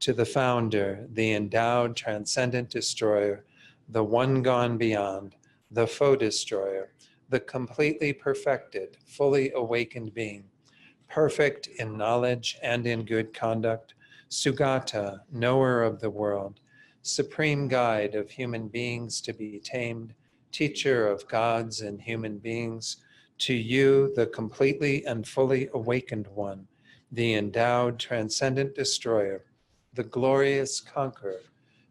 to the founder, the endowed transcendent destroyer, the one gone beyond, the foe destroyer, the completely perfected, fully awakened being, perfect in knowledge and in good conduct, Sugata, knower of the world, supreme guide of human beings to be tamed, teacher of gods and human beings, to you, the completely and fully awakened one, the endowed transcendent destroyer, the glorious conqueror,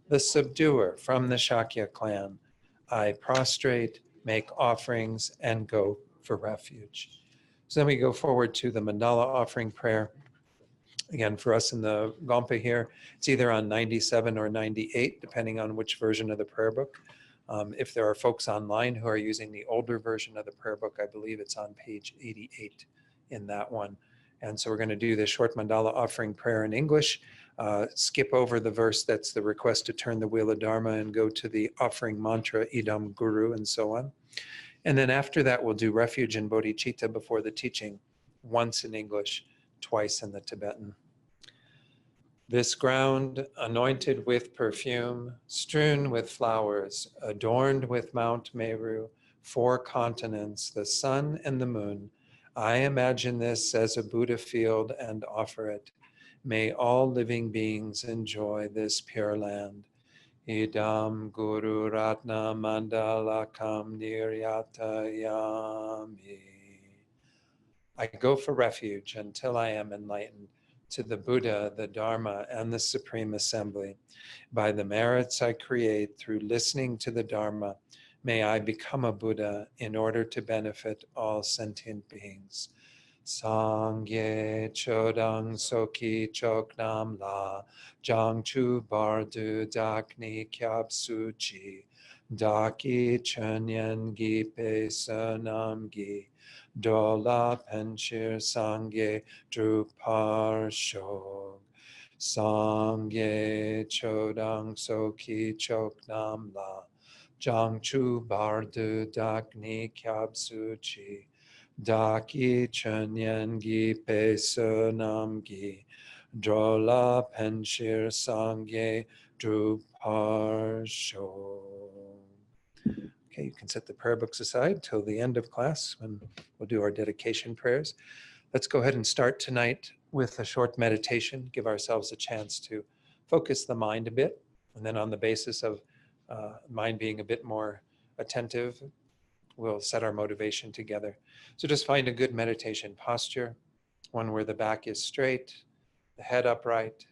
the subduer from the Shakya clan, I prostrate, make offerings, and go for refuge. So then we go forward to the mandala offering prayer. Again, for us in the Gompa here, it's either on 97 or 98, depending on which version of the prayer book. If there are folks online who are using the older version of the prayer book, I believe it's on page 88 in that one. And so we're going to do the short mandala offering prayer in English, skip over the verse that's the request to turn the wheel of Dharma and go to the offering mantra, Idam Guru, and so on. And then after that, we'll do refuge and bodhicitta before the teaching, once in English, twice in the Tibetan. This ground, anointed with perfume, strewn with flowers, adorned with Mount Meru, 4 continents, the sun and the moon, I imagine this as a Buddha field and offer it. May all living beings enjoy this pure land. Idam Guru Ratna Mandalakam Niryatayami. I go for refuge until I am enlightened to the Buddha, the Dharma, and the Supreme Assembly. By the merits I create through listening to the Dharma, may I become a Buddha in order to benefit all sentient beings. Sangye chodang soki choknam la jang chu bardu dakni kyab suchi daki chunyan gi pe sanam gi dola penchir sangye drupar shog sangye chodang soki choknam la jang chu bardu dakni kyab suchi Daki Chanyan Gi Peso Nam Gi Drola Penshir Sangye Drupar Sho. Okay, you can set the prayer books aside till the end of class when we'll do our dedication prayers. Let's go ahead and start tonight with a short meditation, give ourselves a chance to focus the mind a bit, and then on the basis of mind being a bit more attentive, we'll set our motivation together. So just find a good meditation posture, one where the back is straight, the head upright,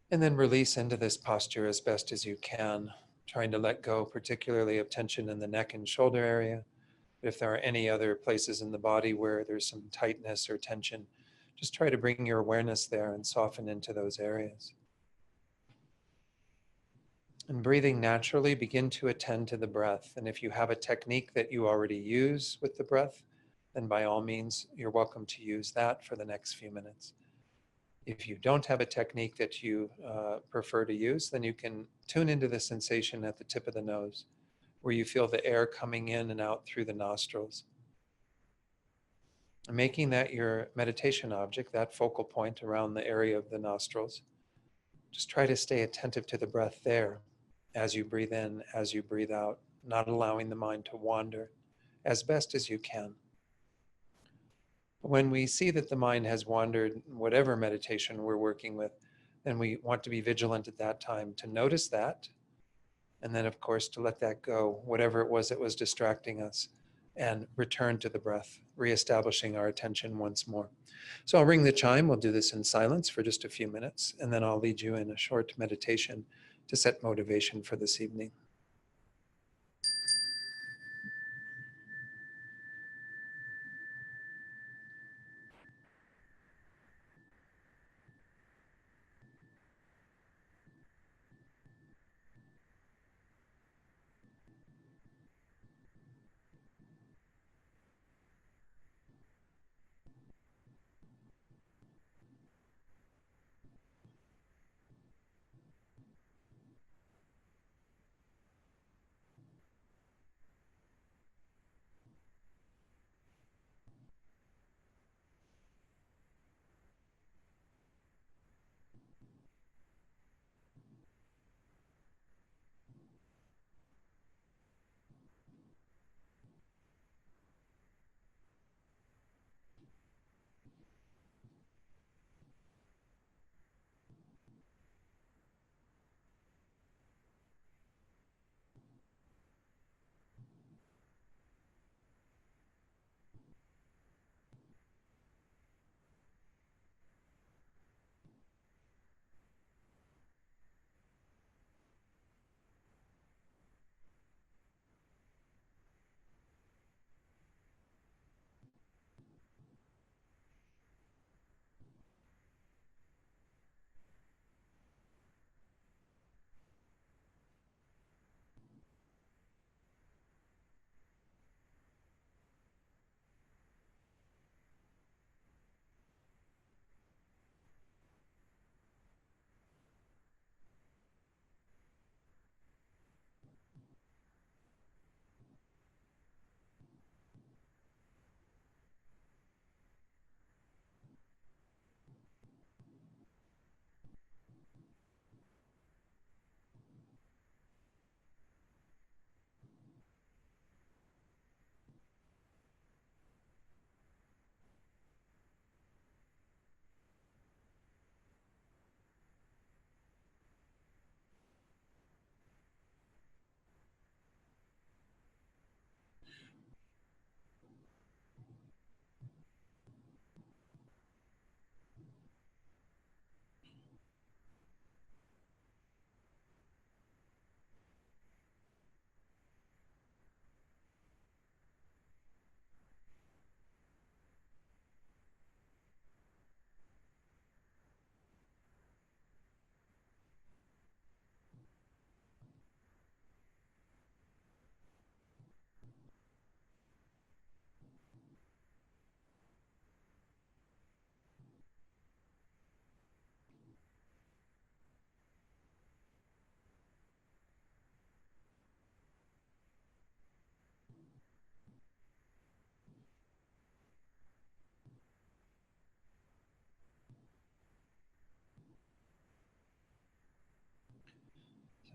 and then release into this posture as best as you can, trying to let go particularly of tension in the neck and shoulder area. If there are any other places in the body where there's some tightness or tension, just try to bring your awareness there and soften into those areas. And breathing naturally, begin to attend to the breath. And if you have a technique that you already use with the breath, then by all means, you're welcome to use that for the next few minutes. If you don't have a technique that you prefer to use, then you can tune into the sensation at the tip of the nose, where you feel the air coming in and out through the nostrils. And making that your meditation object, that focal point around the area of the nostrils, just try to stay attentive to the breath there as you breathe in, as you breathe out, not allowing the mind to wander as best as you can. When we see that the mind has wandered, whatever meditation we're working with, then we want to be vigilant at that time to notice that, and then of course to let that go, whatever it was that was distracting us, and return to the breath, reestablishing our attention once more. So I'll ring the chime, we'll do this in silence for just a few minutes, and then I'll lead you in a short meditation to set motivation for this evening.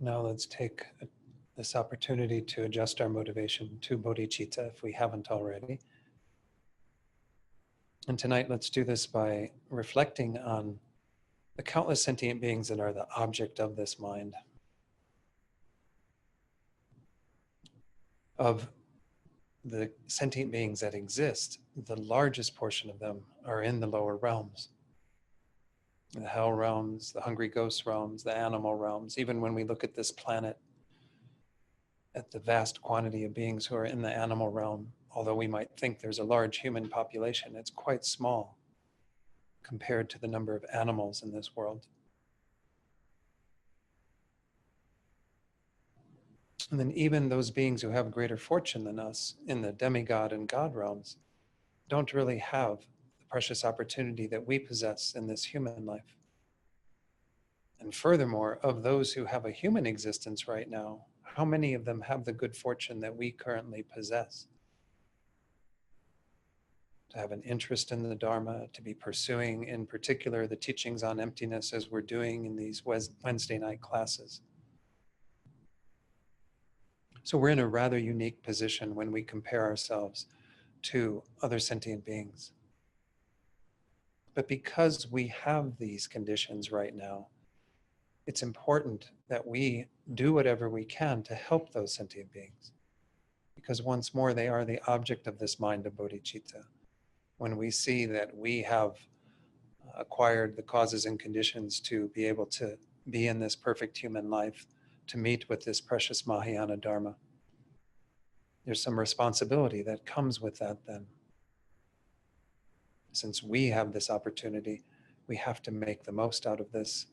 Now let's take this opportunity to adjust our motivation to bodhicitta if we haven't already. And tonight let's do this by reflecting on the countless sentient beings that are the object of this mind. Of the sentient beings that exist, the largest portion of them are in the lower realms. The hell realms, the hungry ghost realms, the animal realms. Even when we look at this planet, at the vast quantity of beings who are in the animal realm, although we might think there's a large human population, it's quite small compared to the number of animals in this world. And then even those beings who have greater fortune than us in the demigod and God realms don't really have the precious opportunity that we possess in this human life. And furthermore, of those who have a human existence right now, how many of them have the good fortune that we currently possess? To have an interest in the Dharma, to be pursuing in particular the teachings on emptiness as we're doing in these Wednesday night classes. So we're in a rather unique position when we compare ourselves to other sentient beings. But because we have these conditions right now, it's important that we do whatever we can to help those sentient beings. Because once more, they are the object of this mind of bodhicitta. When we see that we have acquired the causes and conditions to be able to be in this perfect human life, to meet with this precious Mahayana Dharma, there's some responsibility that comes with that then. Since we have this opportunity, we have to make the most out of this,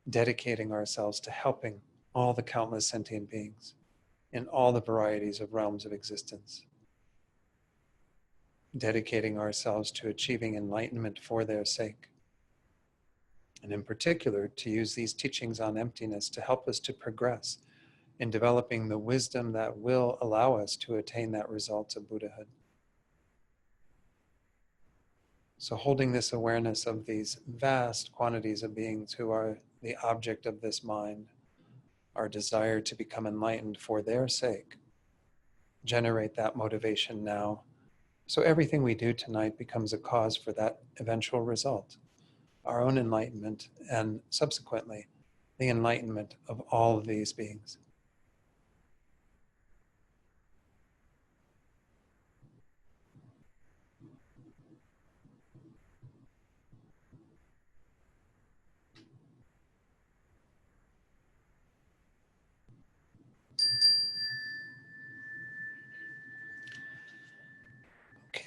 dedicating ourselves to helping all the countless sentient beings in all the varieties of realms of existence. Dedicating ourselves to achieving enlightenment for their sake. And in particular, to use these teachings on emptiness to help us to progress in developing the wisdom that will allow us to attain that result of Buddhahood. So holding this awareness of these vast quantities of beings who are the object of this mind, our desire to become enlightened for their sake, generate that motivation now. So everything we do tonight becomes a cause for that eventual result, our own enlightenment, and subsequently, the enlightenment of all of these beings.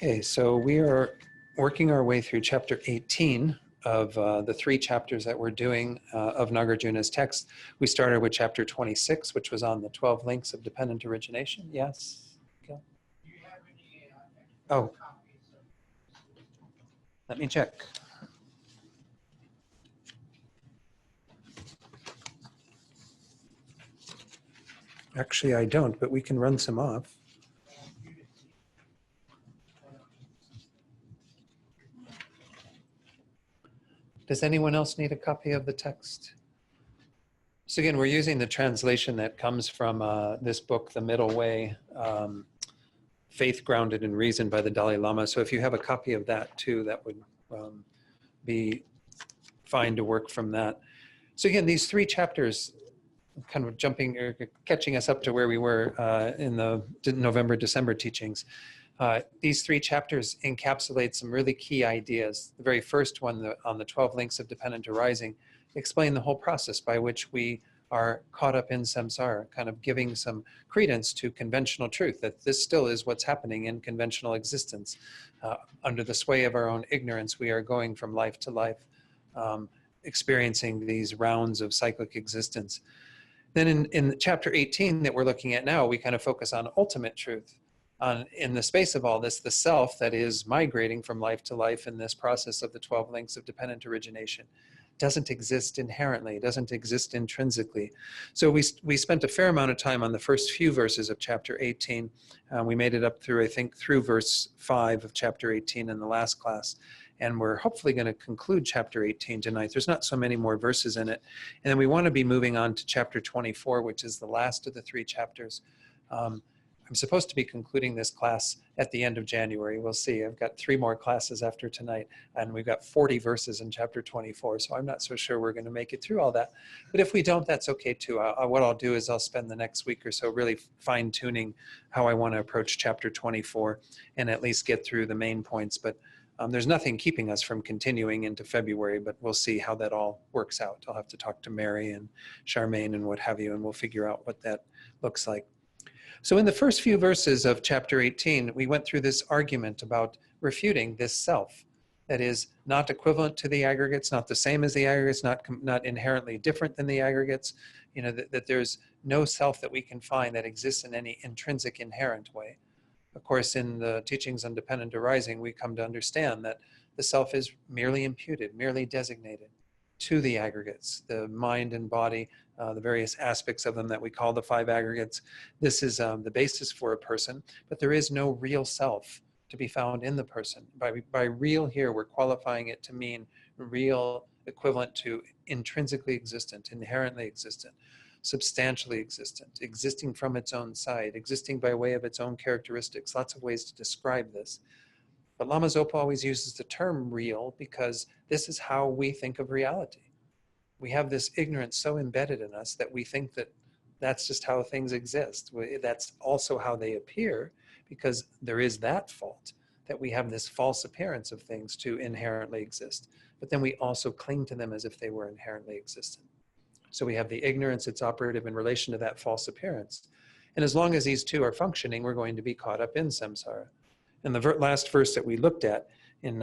Okay, so we are working our way through chapter 18 of the 3 chapters that we're doing of Nagarjuna's text. We started with chapter 26, which was on the 12 links of dependent origination. Yes? Okay. Oh, let me check. Actually, I don't, but we can run some off. Does anyone else need a copy of the text? So again, we're using the translation that comes from this book, The Middle Way, Faith Grounded in Reason by the Dalai Lama. So if you have a copy of that too, that would be fine to work from that. So again, these 3 chapters, kind of jumping or catching us up to where we were in the November, December teachings. These 3 chapters encapsulate some really key ideas. The very first one on the 12 links of dependent arising explain the whole process by which we are caught up in samsara, kind of giving some credence to conventional truth, that this still is what's happening in conventional existence. Under the sway of our own ignorance, we are going from life to life, experiencing these rounds of cyclic existence. Then in chapter 18 that we're looking at now, we kind of focus on ultimate truth. In the space of all this, the self that is migrating from life to life in this process of the 12 links of dependent origination doesn't exist inherently, doesn't exist intrinsically. So we spent a fair amount of time on the first few verses of chapter 18. We made it up through, I think, through verse 5 of chapter 18 in the last class. And we're hopefully going to conclude chapter 18 tonight. There's not so many more verses in it. And then we want to be moving on to chapter 24, which is the last of the 3 chapters. I'm supposed to be concluding this class at the end of January. We'll see. I've got 3 more classes after tonight, and we've got 40 verses in chapter 24, so I'm not so sure we're going to make it through all that. But if we don't, that's okay too. What I'll do is I'll spend the next week or so really fine-tuning how I want to approach chapter 24 and at least get through the main points. But there's nothing keeping us from continuing into February, but we'll see how that all works out. I'll have to talk to Mary and Charmaine and what have you, and we'll figure out what that looks like. So in the first few verses of chapter 18, we went through this argument about refuting this self that is not equivalent to the aggregates, not the same as the aggregates, not inherently different than the aggregates, that there's no self that we can find that exists in any intrinsic inherent way. Of course, in the teachings on dependent arising, we come to understand that the self is merely imputed, merely designated to the aggregates, the mind and body, the various aspects of them that we call the 5 aggregates. This is the basis for a person, but there is no real self to be found in the person. By real here, we're qualifying it to mean real equivalent to intrinsically existent, inherently existent, substantially existent, existing from its own side, existing by way of its own characteristics. Lots of ways to describe this. But Lama Zopa always uses the term real because this is how we think of reality. We have this ignorance so embedded in us that we think that that's just how things exist. That's also how they appear, because there is that fault, that we have this false appearance of things to inherently exist. But then we also cling to them as if they were inherently existent. So we have the ignorance that's operative in relation to that false appearance. And as long as these two are functioning, we're going to be caught up in samsara. And the last verse that we looked at in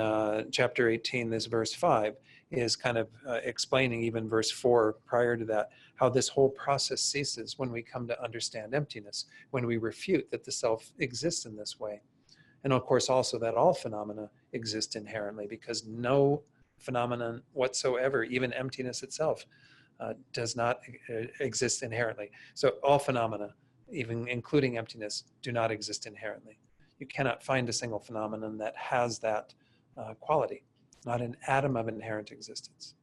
chapter 18, this verse 5, is kind of explaining even verse 4 prior to that, how this whole process ceases when we come to understand emptiness, when we refute that the self exists in this way. And of course also that all phenomena exist inherently, because no phenomenon whatsoever, even emptiness itself, does not exist inherently. So all phenomena, even including emptiness, do not exist inherently. You cannot find a single phenomenon that has that quality, not an atom of inherent existence.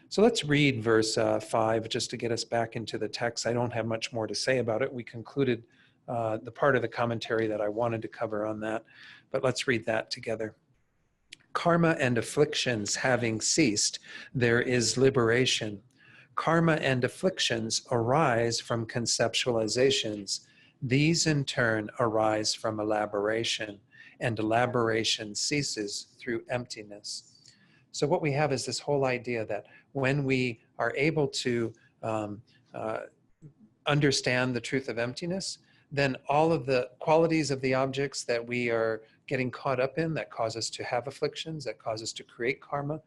So let's read verse 5 just to get us back into the text. I don't have much more to say about it. We concluded the part of the commentary that I wanted to cover on that, but let's read that together. Karma and afflictions having ceased, there is liberation. Karma and afflictions arise from conceptualizations. These in turn arise from elaboration, and elaboration ceases through emptiness. So what we have is this whole idea that when we are able to understand the truth of emptiness, then all of the qualities of the objects that we are getting caught up in, that cause us to have afflictions, that cause us to create karma,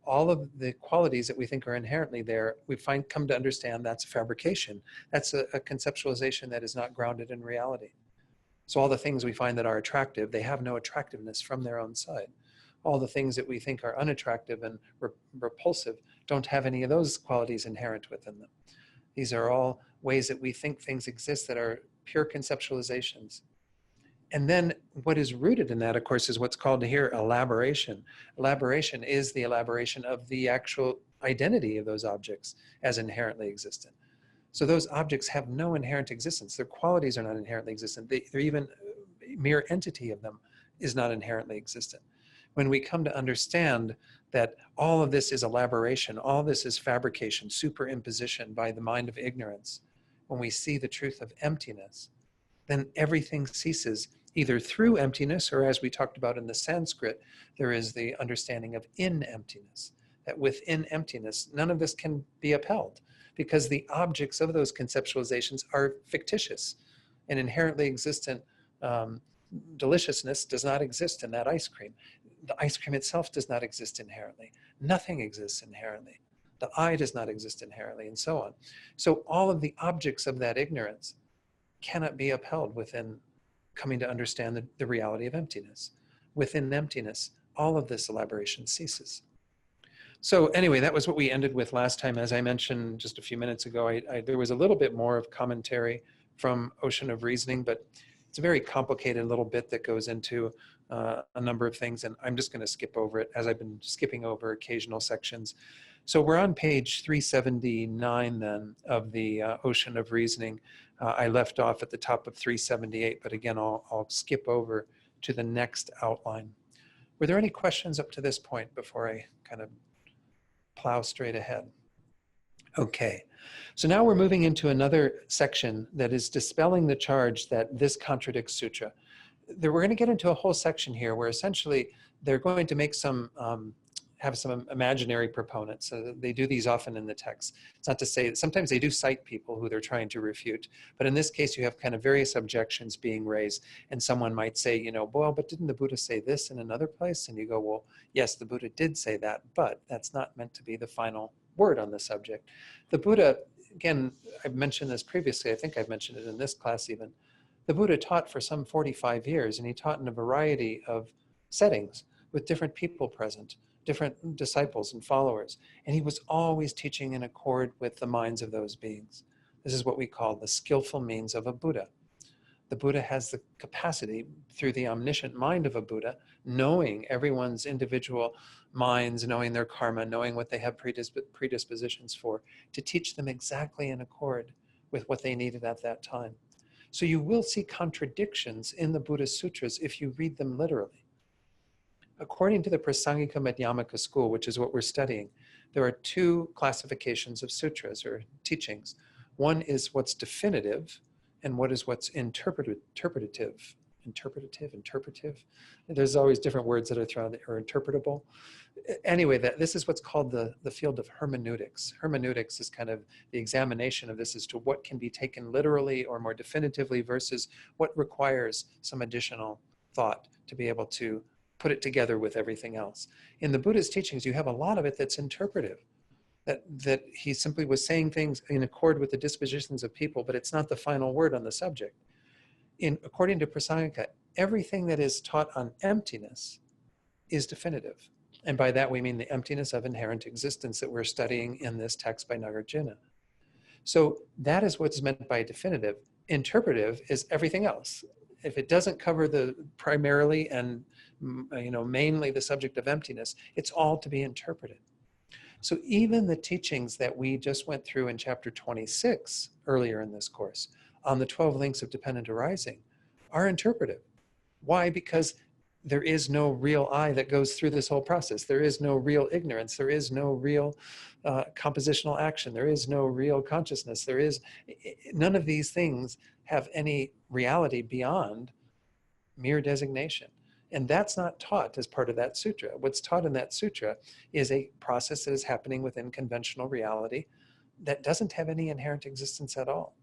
all of the qualities that we think are inherently there, we come to understand that's a fabrication. That's a conceptualization that is not grounded in reality. So all the things we find that are attractive, they have no attractiveness from their own side. All the things that we think are unattractive and repulsive don't have any of those qualities inherent within them. These are all ways that we think things exist that are pure conceptualizations. And then what is rooted in that, of course, is what's called here elaboration. Elaboration is the elaboration of the actual identity of those objects as inherently existent. So those objects have no inherent existence. Their qualities are not inherently existent. They're even mere entity of them is not inherently existent. When we come to understand that all of this is elaboration, all this is fabrication, superimposition by the mind of ignorance, when we see the truth of emptiness, then everything ceases either through emptiness, or as we talked about in the Sanskrit, there is the understanding of in-emptiness, that within emptiness, none of this can be upheld because the objects of those conceptualizations are fictitious. An inherently existent deliciousness does not exist in that ice cream. The ice cream itself does not exist inherently. Nothing exists inherently. The I does not exist inherently, and so on. So all of the objects of that ignorance cannot be upheld within coming to understand the reality of emptiness. Within emptiness, all of this elaboration ceases. So anyway, that was what we ended with last time. As I mentioned just a few minutes ago, there was a little bit more of commentary from Ocean of Reasoning, but It's a very complicated little bit that goes into a number of things, and I'm just going to skip over it as I've been skipping over occasional sections. So we're on page 379 then of the Ocean of Reasoning. I left off at the top of 378, but again, I'll skip over to the next outline. Were there any questions up to this point before I kind of plow straight ahead? Okay, so now we're moving into another section that is dispelling the charge that this contradicts sutra. We're going to get into a whole section here where essentially they're going to make some, have some imaginary proponents. They do these often in the text. It's not to say that sometimes they do cite people who they're trying to refute, but in this case you have kind of various objections being raised, and someone might say, you know, well, but didn't the Buddha say this in another place? And you go, well, yes, the Buddha did say that, but that's not meant to be the final word on the subject. The Buddha, again, I've mentioned this previously, I think I've mentioned it in this class even, the Buddha taught for some 45 years, and he taught in a variety of settings with different people present, different disciples and followers, and he was always teaching in accord with the minds of those beings. This is what we call the skillful means of a Buddha. The Buddha has the capacity, through the omniscient mind of a Buddha, knowing everyone's individual minds, knowing their karma, knowing what they have predispositions for, to teach them exactly in accord with what they needed at that time. So you will see contradictions in the Buddhist sutras if you read them literally. According to the Prasangika Madhyamaka school, which is what we're studying, there are two classifications of sutras or teachings. One is what's definitive, and what's interpretative. There's always different words that are thrown that are interpretable. Anyway, this is what's called the field of hermeneutics. Hermeneutics is kind of the examination of this as to what can be taken literally or more definitively versus what requires some additional thought to be able to put it together with everything else. In the Buddha's teachings, you have a lot of it that's interpretive. That he simply was saying things in accord with the dispositions of people, but it's not the final word on the subject. According to Prasangika, everything that is taught on emptiness is definitive. And by that we mean the emptiness of inherent existence that we're studying in this text by Nagarjuna. So that is what's meant by definitive. Interpretive is everything else. If it doesn't cover the primarily and mainly the subject of emptiness, it's all to be interpreted. So even the teachings that we just went through in chapter 26 earlier in this course on the 12 links of dependent arising are interpretive. Why? Because there is no real I that goes through this whole process. There is no real ignorance. There is no real compositional action. There is no real consciousness. None of these things have any reality beyond mere designation. And that's not taught as part of that sutra. What's taught in that sutra is a process that is happening within conventional reality that doesn't have any inherent existence at all.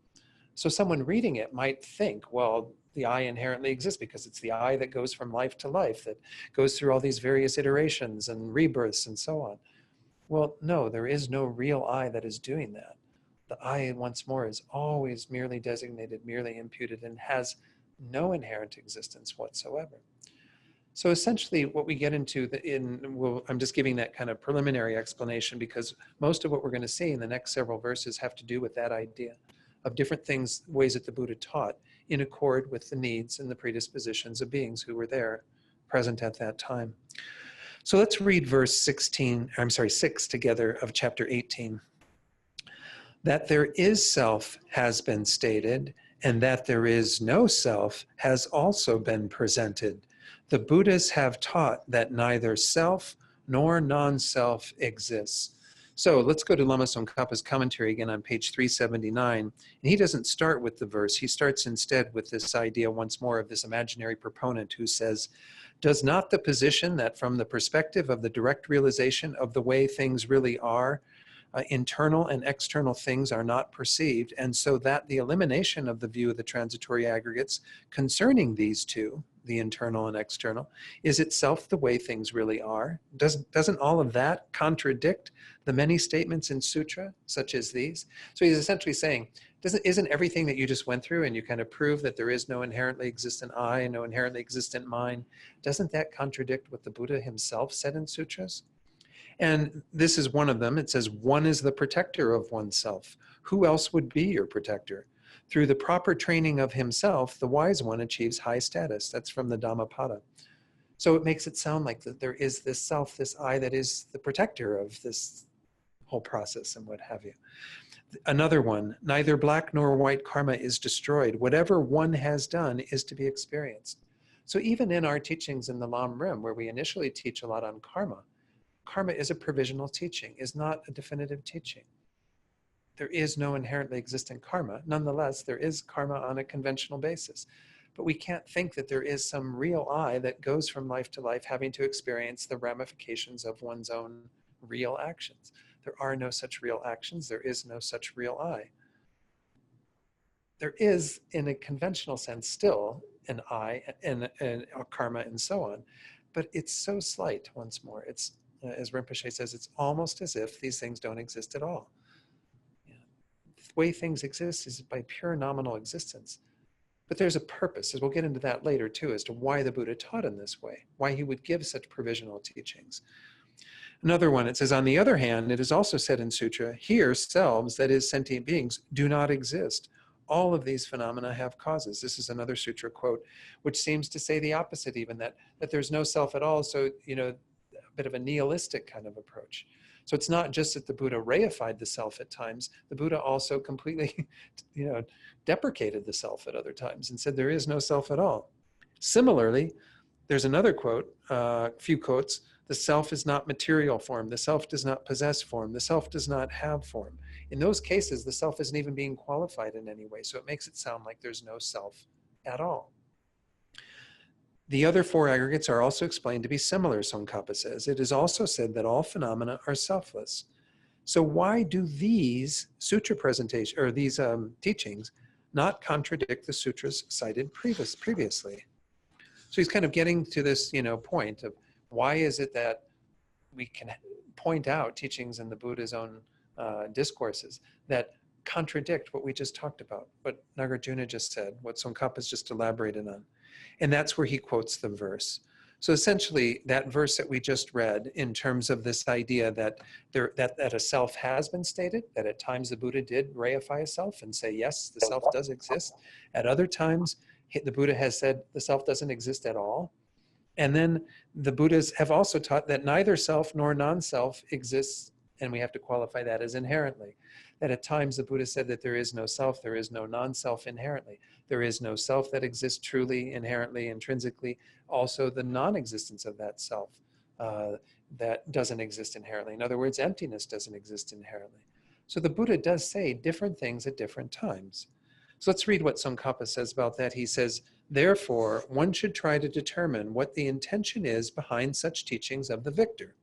So someone reading it might think, well, the I inherently exists because it's the I that goes from life to life, that goes through all these various iterations and rebirths and so on. Well, no, there is no real I that is doing that. The I, once more, is always merely designated, merely imputed, and has no inherent existence whatsoever. So essentially what we get into, I'm just giving that kind of preliminary explanation because most of what we're going to see in the next several verses have to do with that idea of different things, ways that the Buddha taught in accord with the needs and the predispositions of beings who were there, present at that time. So let's read verse 6 together of chapter 18. That there is self has been stated, and that there is no self has also been presented. The Buddhas have taught that neither self nor non-self exists. So let's go to Lama Tsongkhapa's commentary again on page 379. And he doesn't start with the verse. He starts instead with this idea once more of this imaginary proponent who says, does not the position that from the perspective of the direct realization of the way things really are, internal and external things are not perceived, and so that the elimination of the view of the transitory aggregates concerning these two, the internal and external, is itself the way things really are? Doesn't all of that contradict the many statements in sutra, such as these? So he's essentially saying, isn't everything that you just went through and you kind of prove that there is no inherently existent I, no inherently existent mind, doesn't that contradict what the Buddha himself said in sutras? And this is one of them. It says, one is the protector of oneself. Who else would be your protector? Through the proper training of himself, the wise one achieves high status. That's from the Dhammapada. So it makes it sound like that there is this self, this I, that is the protector of this whole process and what have you. Another one, neither black nor white karma is destroyed. Whatever one has done is to be experienced. So even in our teachings in the Lam Rim, where we initially teach a lot on karma, karma is a provisional teaching, is not a definitive teaching. There is no inherently existent karma. Nonetheless, there is karma on a conventional basis. But we can't think that there is some real I that goes from life to life having to experience the ramifications of one's own real actions. There are no such real actions. There is no such real I. There is, in a conventional sense, still an I and a karma and so on. But it's so slight, once more. It's, as Rinpoche says, it's almost as if these things don't exist at all. The way things exist is by pure nominal existence. But there's a purpose, as we'll get into that later too, as to why the Buddha taught in this way, why he would give such provisional teachings. Another one, it says, on the other hand, it is also said in Sutra, here selves, that is sentient beings, do not exist. All of these phenomena have causes. This is another Sutra quote, which seems to say the opposite even, that there's no self at all. So, a bit of a nihilistic kind of approach. So it's not just that the Buddha reified the self at times, the Buddha also completely, deprecated the self at other times and said there is no self at all. Similarly, there's another quote, a few quotes, the self is not material form, the self does not possess form, the self does not have form. In those cases, the self isn't even being qualified in any way, so it makes it sound like there's no self at all. The other four aggregates are also explained to be similar, Tsongkhapa says. It is also said that all phenomena are selfless. So why do these sutra presentation or these teachings not contradict the sutras cited previously? So he's kind of getting to this, point of why is it that we can point out teachings in the Buddha's own discourses that contradict what we just talked about, what Nagarjuna just said, what Tsongkhapa's just elaborated on. And that's where he quotes the verse. So essentially, that verse that we just read in terms of this idea that that a self has been stated, that at times the Buddha did reify a self and say, yes, the self does exist. At other times, the Buddha has said the self doesn't exist at all. And then the Buddhas have also taught that neither self nor non-self exists, and we have to qualify that as inherently. That at times the Buddha said that there is no self, there is no non-self inherently. There is no self that exists truly, inherently, intrinsically. Also the non-existence of that self that doesn't exist inherently. In other words, emptiness doesn't exist inherently. So the Buddha does say different things at different times. So let's read what Tsongkhapa says about that. He says, therefore, one should try to determine what the intention is behind such teachings of the victor.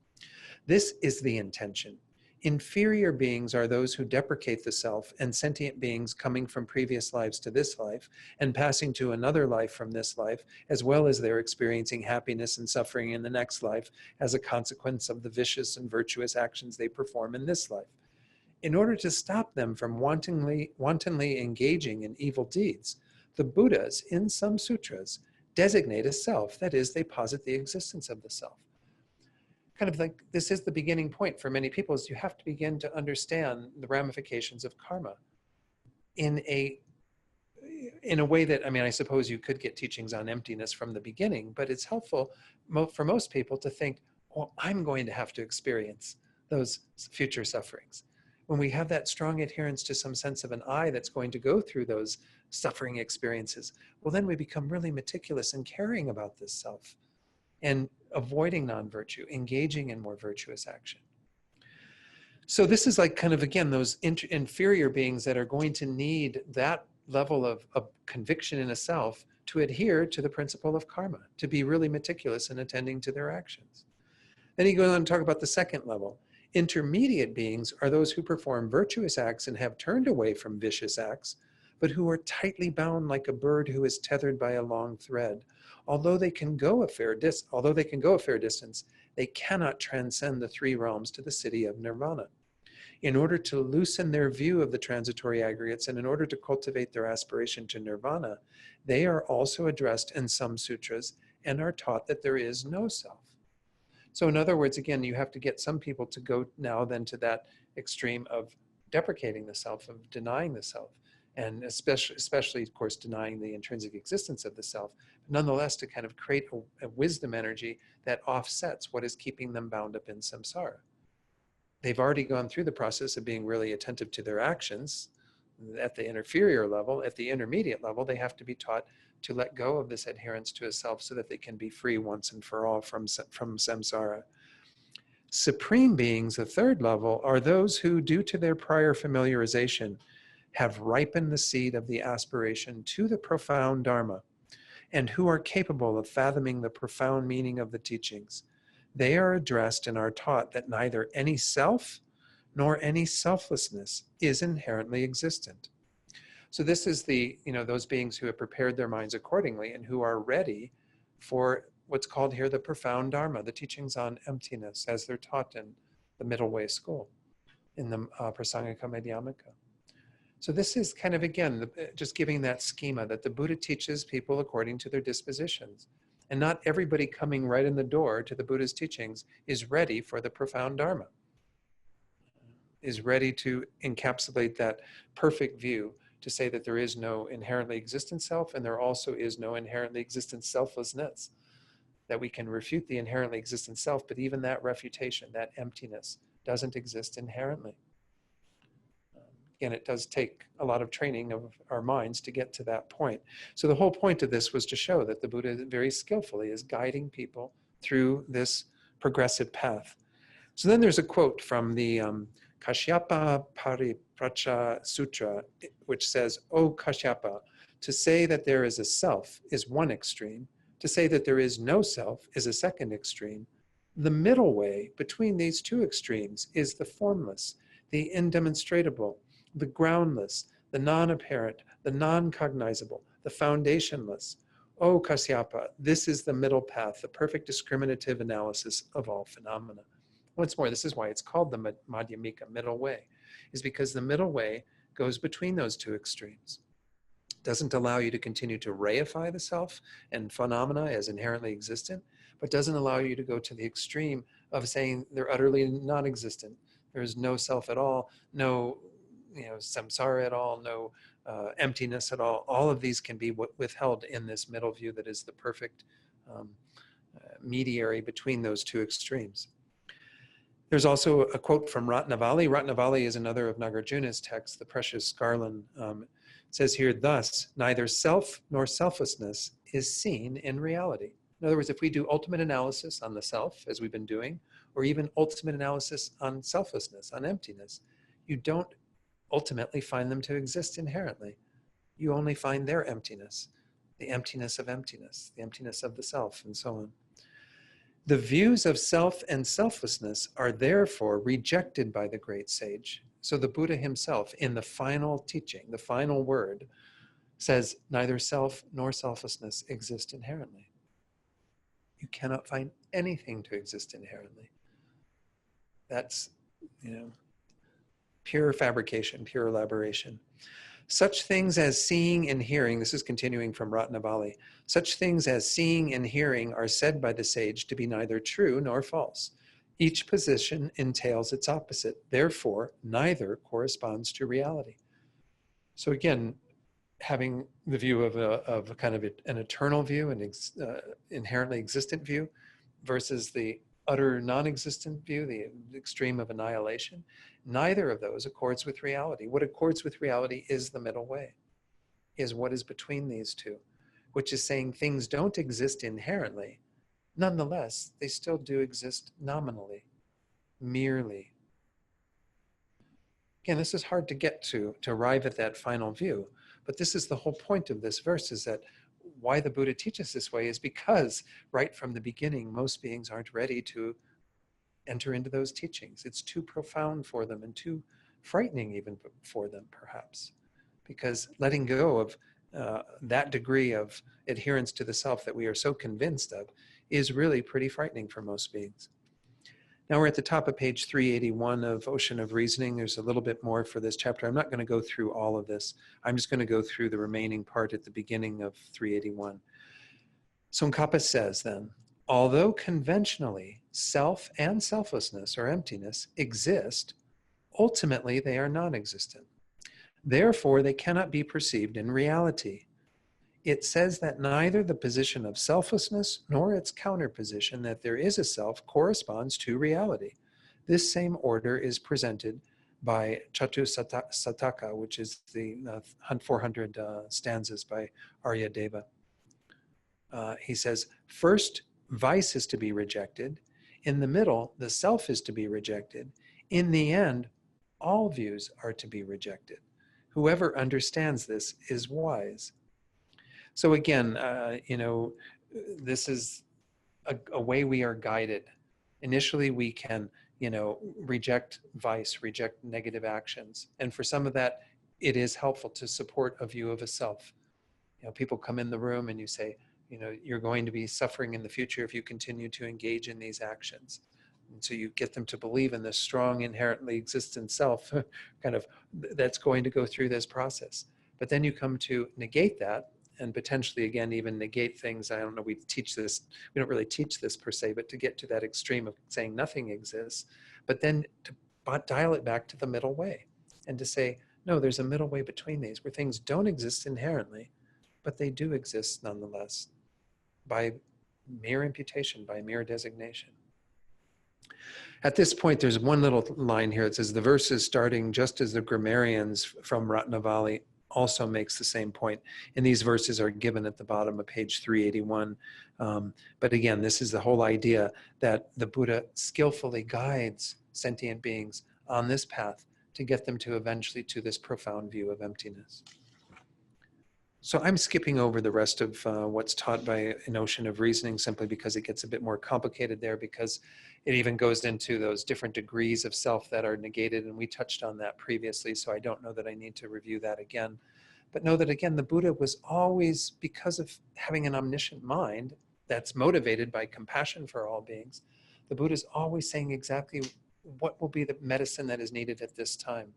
This is the intention. Inferior beings are those who deprecate the self, and sentient beings coming from previous lives to this life and passing to another life from this life, as well as they're experiencing happiness and suffering in the next life as a consequence of the vicious and virtuous actions they perform in this life. In order to stop them from wantonly engaging in evil deeds, the Buddhas, in some sutras, designate a self, that is, they posit the existence of the self. Kind of like this is the beginning point for many people, is you have to begin to understand the ramifications of karma in a way that, I suppose you could get teachings on emptiness from the beginning, but it's helpful for most people to think, well, I'm going to have to experience those future sufferings. When we have that strong adherence to some sense of an I that's going to go through those suffering experiences, well, then we become really meticulous in caring about this self and avoiding non-virtue, engaging in more virtuous action. So this is like kind of, again, those inferior beings that are going to need that level of conviction in a self to adhere to the principle of karma, to be really meticulous in attending to their actions. Then he goes on to talk about the second level. Intermediate beings are those who perform virtuous acts and have turned away from vicious acts, but who are tightly bound like a bird who is tethered by a long thread. Although they can go a fair distance, they cannot transcend the three realms to the city of nirvana. In order to loosen their view of the transitory aggregates and in order to cultivate their aspiration to nirvana, they are also addressed in some sutras and are taught that there is no self. So in other words, again, you have to get some people to go now then to that extreme of deprecating the self, of denying the self. and especially, of course, denying the intrinsic existence of the self, but nonetheless to kind of create a wisdom energy that offsets what is keeping them bound up in samsara. They've already gone through the process of being really attentive to their actions at the inferior level. At the intermediate level, they have to be taught to let go of this adherence to a self so that they can be free once and for all from samsara. Supreme beings, the third level, are those who, due to their prior familiarization, have ripened the seed of the aspiration to the profound Dharma, and who are capable of fathoming the profound meaning of the teachings. They are addressed and are taught that neither any self nor any selflessness is inherently existent. So this is those beings who have prepared their minds accordingly and who are ready for what's called here the profound Dharma, the teachings on emptiness as they're taught in the Middle Way School, in the Prasangika Madhyamaka. So this is kind of, again, just giving that schema that the Buddha teaches people according to their dispositions. And not everybody coming right in the door to the Buddha's teachings is ready for the profound Dharma, is ready to encapsulate that perfect view to say that there is no inherently existent self and there also is no inherently existent selflessness, that we can refute the inherently existent self, but even that refutation, that emptiness, doesn't exist inherently. Again, it does take a lot of training of our minds to get to that point. So the whole point of this was to show that the Buddha very skillfully is guiding people through this progressive path. So then there's a quote from the Kashyapa Paripracha Sutra, which says, "O Kashyapa, to say that there is a self is one extreme. To say that there is no self is a second extreme. The middle way between these two extremes is the formless, the indemonstrable, the groundless, the non-apparent, the non-cognizable, the foundationless. O Kashyapa, this is the middle path, the perfect discriminative analysis of all phenomena." Once more, this is why it's called the Madhyamika, middle way, is because the middle way goes between those two extremes. It doesn't allow you to continue to reify the self and phenomena as inherently existent, but doesn't allow you to go to the extreme of saying they're utterly non-existent. There's no self at all, no samsara at all, no emptiness at all. All of these can be withheld in this middle view that is the perfect mediary between those two extremes. There's also a quote from Ratnavali. Ratnavali is another of Nagarjuna's texts, the precious Garland. Says here, "Thus, neither self nor selflessness is seen in reality." In other words, if we do ultimate analysis on the self, as we've been doing, or even ultimate analysis on selflessness, on emptiness, you don't ultimately find them to exist inherently. You only find their emptiness, the emptiness of emptiness, the emptiness of the self, and so on. The views of self and selflessness are therefore rejected by the great sage. So the Buddha himself, in the final teaching, the final word, says neither self nor selflessness exist inherently. You cannot find anything to exist inherently. That's, pure fabrication, pure elaboration. Such things as seeing and hearing, this is continuing from Ratnavali, such things as seeing and hearing are said by the sage to be neither true nor false. Each position entails its opposite. Therefore, neither corresponds to reality. So again, having the view of a kind of an eternal view, an inherently existent view, versus the utter non-existent view, the extreme of annihilation, neither of those accords with reality. What accords with reality is the middle way, is what is between these two, which is saying things don't exist inherently. Nonetheless, they still do exist nominally, merely. Again, this is hard to get to arrive at that final view, but this is the whole point of this verse, is that why the Buddha teaches this way is because right from the beginning, most beings aren't ready to enter into those teachings. It's too profound for them and too frightening even for them, perhaps, because letting go of that degree of adherence to the self that we are so convinced of is really pretty frightening for most beings. Now we're at the top of page 381 of Ocean of Reasoning. There's a little bit more for this chapter. I'm not going to go through all of this. I'm just going to go through the remaining part at the beginning of 381. Tsongkhapa says then, although conventionally self and selflessness or emptiness exist, ultimately they are non-existent. Therefore, they cannot be perceived in reality. It says that neither the position of selflessness nor its counterposition, that there is a self, corresponds to reality. This same order is presented by Chatu Sataka, which is the 400 stanzas by Arya Deva. He says, first, vice is to be rejected. In the middle, the self is to be rejected. In the end, all views are to be rejected. Whoever understands this is wise. So again, this is a way we are guided. Initially, we can, reject vice, reject negative actions. And for some of that, it is helpful to support a view of a self. People come in the room and you say, you're going to be suffering in the future if you continue to engage in these actions. And so you get them to believe in this strong, inherently existent self, kind of, that's going to go through this process. But then you come to negate that, and potentially, again, even negate things. I don't know, we don't really teach this per se, but to get to that extreme of saying nothing exists, but then to dial it back to the middle way and to say, no, there's a middle way between these where things don't exist inherently, but they do exist nonetheless by mere imputation, by mere designation. At this point, there's one little line here. It says, the verse is starting just as the grammarians from Ratnavali also makes the same point. And these verses are given at the bottom of page 381. But again, this is the whole idea that the Buddha skillfully guides sentient beings on this path to get them to eventually to this profound view of emptiness. So I'm skipping over the rest of what's taught by an ocean of reasoning simply because it gets a bit more complicated there, because it even goes into those different degrees of self that are negated, and we touched on that previously, so I don't know that I need to review that again. But know that, again, the Buddha was always, because of having an omniscient mind that's motivated by compassion for all beings, the Buddha is always saying exactly what will be the medicine that is needed at this time.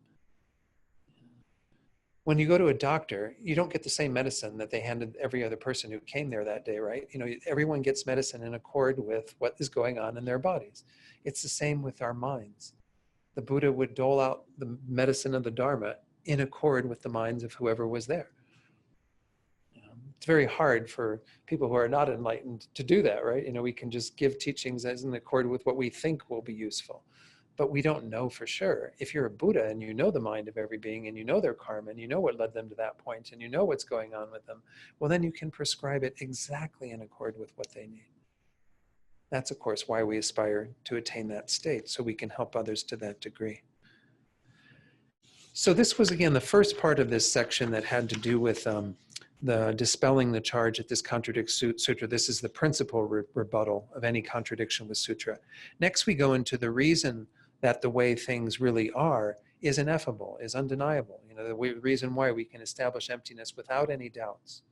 When you go to a doctor, you don't get the same medicine that they handed every other person who came there that day, right? Everyone gets medicine in accord with what is going on in their bodies. It's the same with our minds. The Buddha would dole out the medicine of the Dharma in accord with the minds of whoever was there. It's very hard for people who are not enlightened to do that, right? We can just give teachings as in accord with what we think will be useful. But we don't know for sure. If you're a Buddha and you know the mind of every being and you know their karma and you know what led them to that point and you know what's going on with them, well, then you can prescribe it exactly in accord with what they need. That's, of course, why we aspire to attain that state, so we can help others to that degree. So this was, again, the first part of this section that had to do with the dispelling the charge at this contradiction sutra. This is the principal rebuttal of any contradiction with sutra. Next, we go into the reason that the way things really are is ineffable, is undeniable. The reason why we can establish emptiness without any doubts.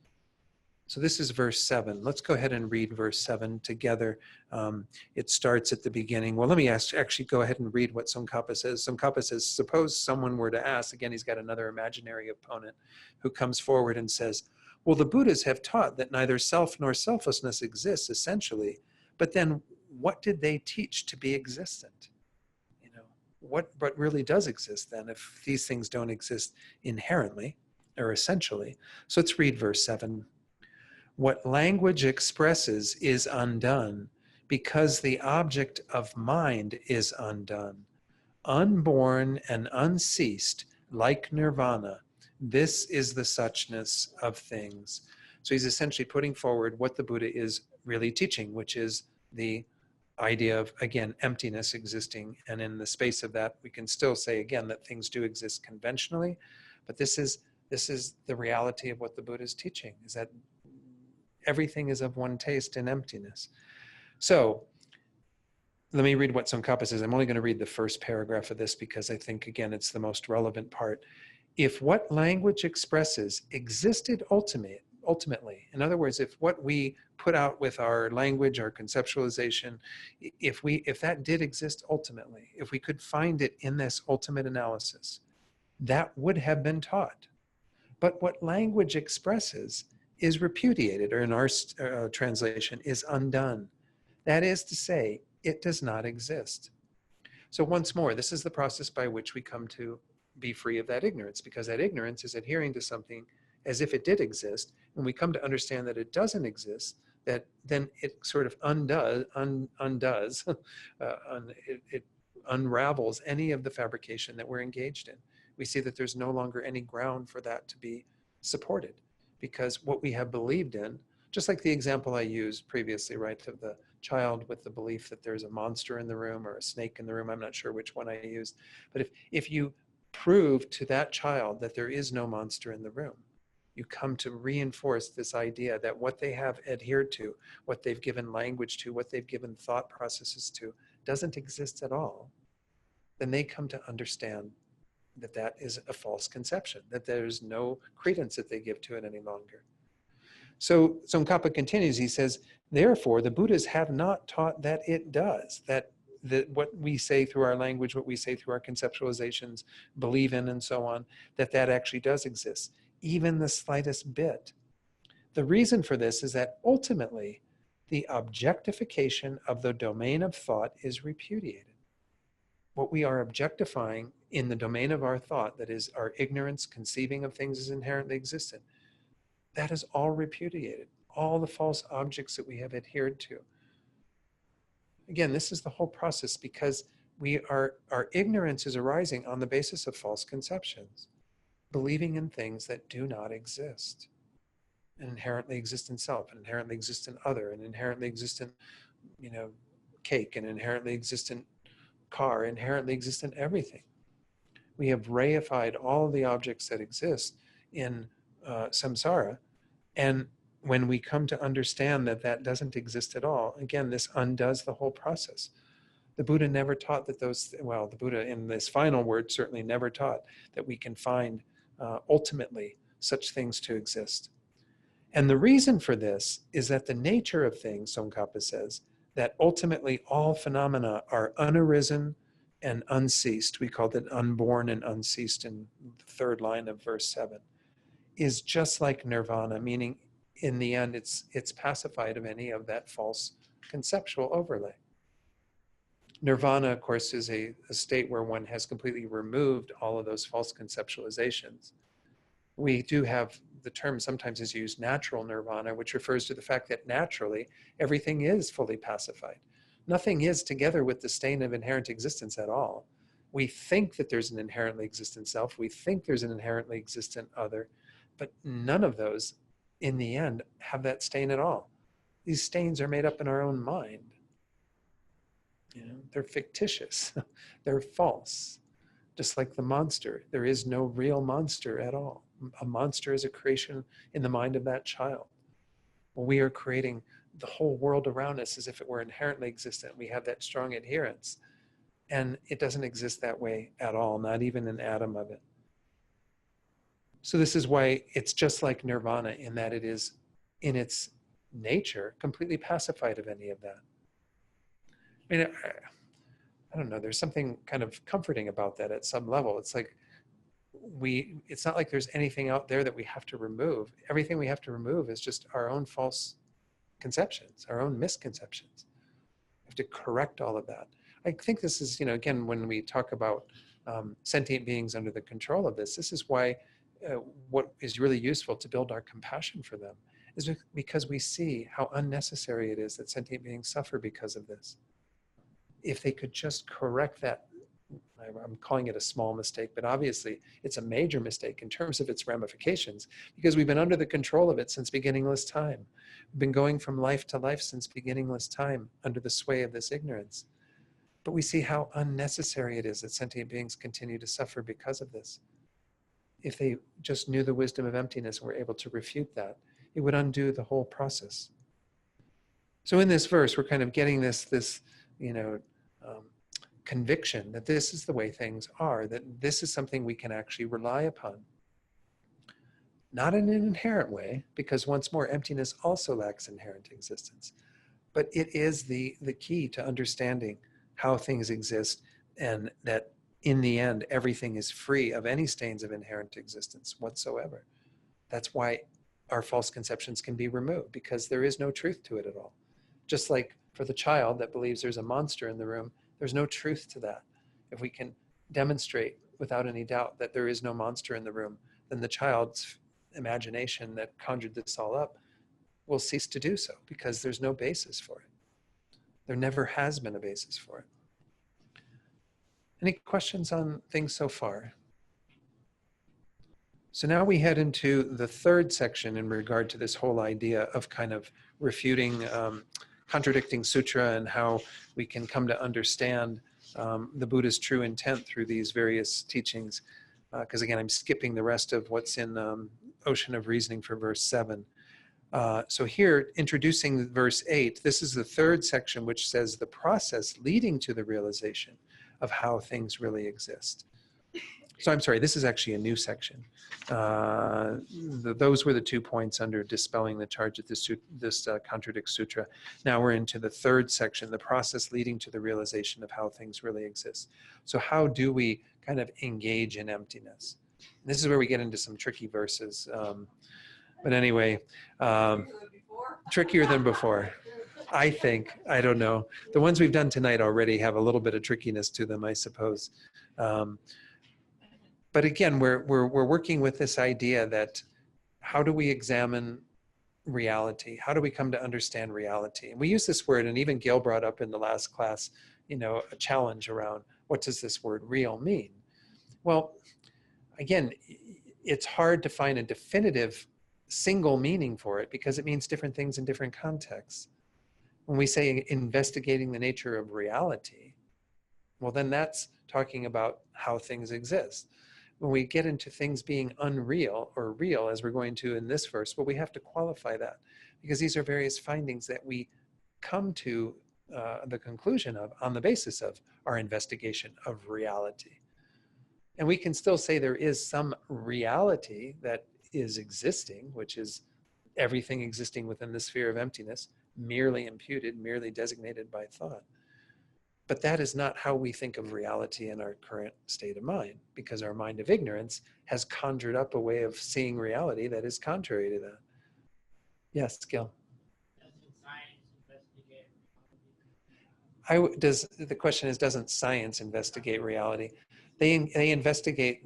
So this is verse 7. Let's go ahead and read verse 7 together. It starts at the beginning. Well, let me actually go ahead and read what Tsongkhapa says. Tsongkhapa says, suppose someone were to ask, again, he's got another imaginary opponent who comes forward and says, well, the Buddhas have taught that neither self nor selflessness exists essentially, but then what did they teach to be existent? What really does exist then if these things don't exist inherently or essentially? So let's read verse 7. What language expresses is undone because the object of mind is undone. Unborn and unceased, like nirvana, this is the suchness of things. So he's essentially putting forward what the Buddha is really teaching, which is the idea of, again, emptiness existing. And in the space of that, we can still say, again, that things do exist conventionally, but this is the reality of what the Buddha is teaching, is that everything is of one taste in emptiness. So let me read what Tsongkhapa says. I'm only going to read the first paragraph of this because I think, again, it's the most relevant part. If what language expresses existed ultimately, in other words, if what we put out with our language, our conceptualization, if that did exist ultimately, if we could find it in this ultimate analysis, that would have been taught. But what language expresses is repudiated, or in our translation, is undone. That is to say, it does not exist. So once more, this is the process by which we come to be free of that ignorance, because that ignorance is adhering to something as if it did exist. When we come to understand that it doesn't exist, that then it sort of undoes, it unravels any of the fabrication that we're engaged in. We see that there's no longer any ground for that to be supported, because what we have believed in, just like the example I used previously, right, of the child with the belief that there's a monster in the room or a snake in the room, I'm not sure which one I used, but if you prove to that child that there is no monster in the room, you come to reinforce this idea that what they have adhered to, what they've given language to, what they've given thought processes to, doesn't exist at all, then they come to understand that that is a false conception, that there's no credence that they give to it any longer. So Tsongkhapa continues, he says, therefore, the Buddhas have not taught that it does, that what we say through our language, what we say through our conceptualizations, believe in and so on, that actually does exist, even the slightest bit. The reason for this is that ultimately, the objectification of the domain of thought is repudiated. What we are objectifying in the domain of our thought, that is our ignorance, conceiving of things as inherently existent, that is all repudiated. All the false objects that we have adhered to. Again, this is the whole process, because our ignorance is arising on the basis of false conceptions, believing in things that do not exist. An inherently existent self, an inherently existent other, an inherently existent, cake, an inherently existent car, inherently existent everything. We have reified all of the objects that exist in samsara, and when we come to understand that that doesn't exist at all, again, this undoes the whole process. The Buddha never taught that the Buddha in this final word certainly never taught that we can find ultimately such things to exist. And the reason for this is that the nature of things, Tsongkhapa says, that ultimately all phenomena are unarisen and unceased. We called it unborn and unceased in the third line of verse 7, is just like nirvana, meaning in the end it's pacified of any of that false conceptual overlay. Nirvana, of course, is a state where one has completely removed all of those false conceptualizations. We do have the term sometimes is used, natural nirvana, which refers to the fact that naturally everything is fully pacified. Nothing is together with the stain of inherent existence at all. We think that there's an inherently existent self. We think there's an inherently existent other, but none of those in the end have that stain at all. These stains are made up in our own mind. They're fictitious. They're false. Just like the monster, there is no real monster at all. A monster is a creation in the mind of that child. Well, we are creating the whole world around us as if it were inherently existent. We have that strong adherence, and it doesn't exist that way at all, not even an atom of it. So this is why it's just like nirvana, in that it is, in its nature, completely pacified of any of that. I mean, I don't know, there's something kind of comforting about that at some level. It's like it's not like there's anything out there that we have to remove. Everything we have to remove is just our own false conceptions, our own misconceptions. We have to correct all of that. I think this is, again, when we talk about sentient beings under the control of this is why what is really useful to build our compassion for them is because we see how unnecessary it is that sentient beings suffer because of this. If they could just correct that, I'm calling it a small mistake, but obviously it's a major mistake in terms of its ramifications, because we've been under the control of it since beginningless time. We've been going from life to life since beginningless time under the sway of this ignorance. But we see how unnecessary it is that sentient beings continue to suffer because of this. If they just knew the wisdom of emptiness and were able to refute that, it would undo the whole process. So in this verse, we're kind of getting this conviction that this is the way things are, that this is something we can actually rely upon. Not in an inherent way, because once more, emptiness also lacks inherent existence. But it is the key to understanding how things exist, and that in the end, everything is free of any stains of inherent existence whatsoever. That's why our false conceptions can be removed, because there is no truth to it at all. Just like for the child that believes there's a monster in the room, there's no truth to that. If we can demonstrate without any doubt that there is no monster in the room, then the child's imagination that conjured this all up will cease to do so, because there's no basis for it. There never has been a basis for it. Any questions on things so far? So now we head into the third section in regard to this whole idea of kind of refuting contradicting sutra and how we can come to understand the Buddha's true intent through these various teachings. Because again, I'm skipping the rest of what's in Ocean of Reasoning for verse 7. So here, introducing verse 8, this is the third section, which says the process leading to the realization of how things really exist. So I'm sorry, this is actually a new section. Those were the 2 points under dispelling the charge that this contradicts sutra. Now we're into the third section, the process leading to the realization of how things really exist. So how do we kind of engage in emptiness? And this is where we get into some tricky verses. But anyway, trickier than before. I think, I don't know. The ones we've done tonight already have a little bit of trickiness to them, I suppose. But again, we're working with this idea that how do we examine reality? How do we come to understand reality? And we use this word, and even Gil brought up in the last class, a challenge around what does this word real mean? Well, again, it's hard to find a definitive single meaning for it because it means different things in different contexts. When we say investigating the nature of reality, well, then that's talking about how things exist. When we get into things being unreal or real, as we're going to in this verse, well, we have to qualify that because these are various findings that we come to the conclusion of on the basis of our investigation of reality. And we can still say there is some reality that is existing, which is everything existing within the sphere of emptiness, merely imputed, merely designated by thought. But that is not how we think of reality in our current state of mind, because our mind of ignorance has conjured up a way of seeing reality that is contrary to that. Yes, Gil? The question is, doesn't science investigate reality? They investigate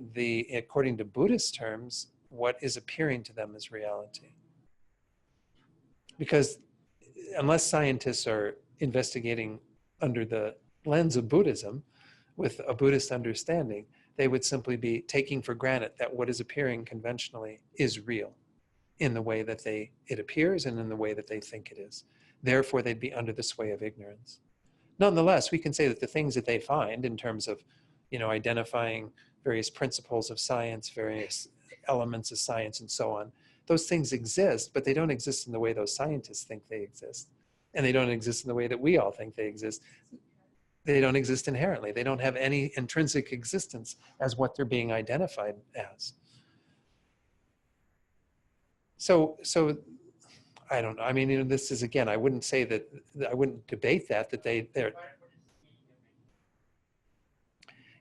according to Buddhist terms, what is appearing to them as reality. Because unless scientists are investigating under the lens of Buddhism with a Buddhist understanding, they would simply be taking for granted that what is appearing conventionally is real in the way that it appears and in the way that they think it is. Therefore, they'd be under the sway of ignorance. Nonetheless, we can say that the things that they find in terms of, identifying various principles of science, various elements of science and so on, those things exist, but they don't exist in the way those scientists think they exist. And they don't exist in the way that we all think they exist. They don't exist inherently. They don't have any intrinsic existence as what they're being identified as. So I don't know. I mean, this is, again, I wouldn't say that, I wouldn't debate that they're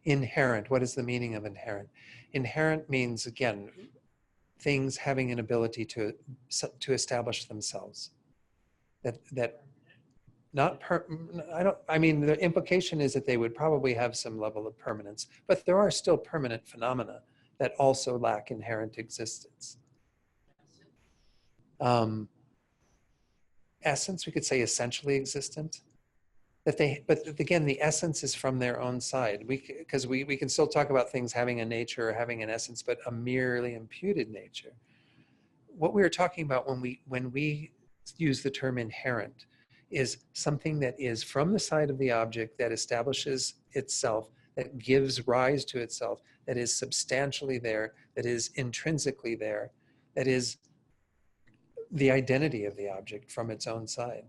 inherent. What is the meaning of inherent? Inherent means, again, things having an ability to establish themselves. That not the implication is that they would probably have some level of permanence, but there are still permanent phenomena that also lack inherent existence. Essence, we could say essentially existent. But again, the essence is from their own side. Because we can still talk about things having a nature or having an essence, but a merely imputed nature. What we are talking about when we use the term inherent is something that is from the side of the object, that establishes itself, that gives rise to itself, that is substantially there, that is intrinsically there, that is the identity of the object from its own side.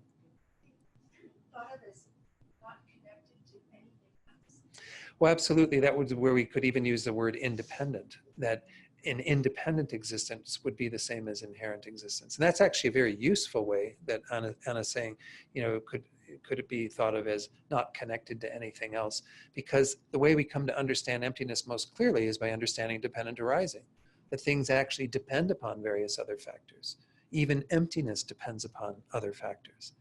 Well, absolutely. That was where we could even use the word independent, that an independent existence would be the same as inherent existence. And that's actually a very useful way that Anna's saying, could it be thought of as not connected to anything else? Because the way we come to understand emptiness most clearly is by understanding dependent arising, that things actually depend upon various other factors. Even emptiness depends upon other factors.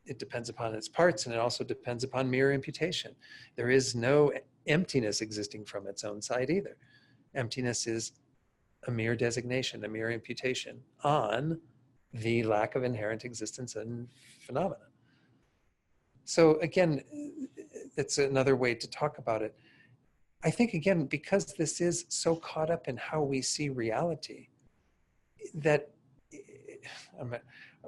It depends upon its parts, and it also depends upon mere imputation. There is no emptiness existing from its own side either. Emptiness is a mere designation, a mere imputation on the lack of inherent existence in phenomena. So again, it's another way to talk about it. I think, again, because this is so caught up in how we see reality, that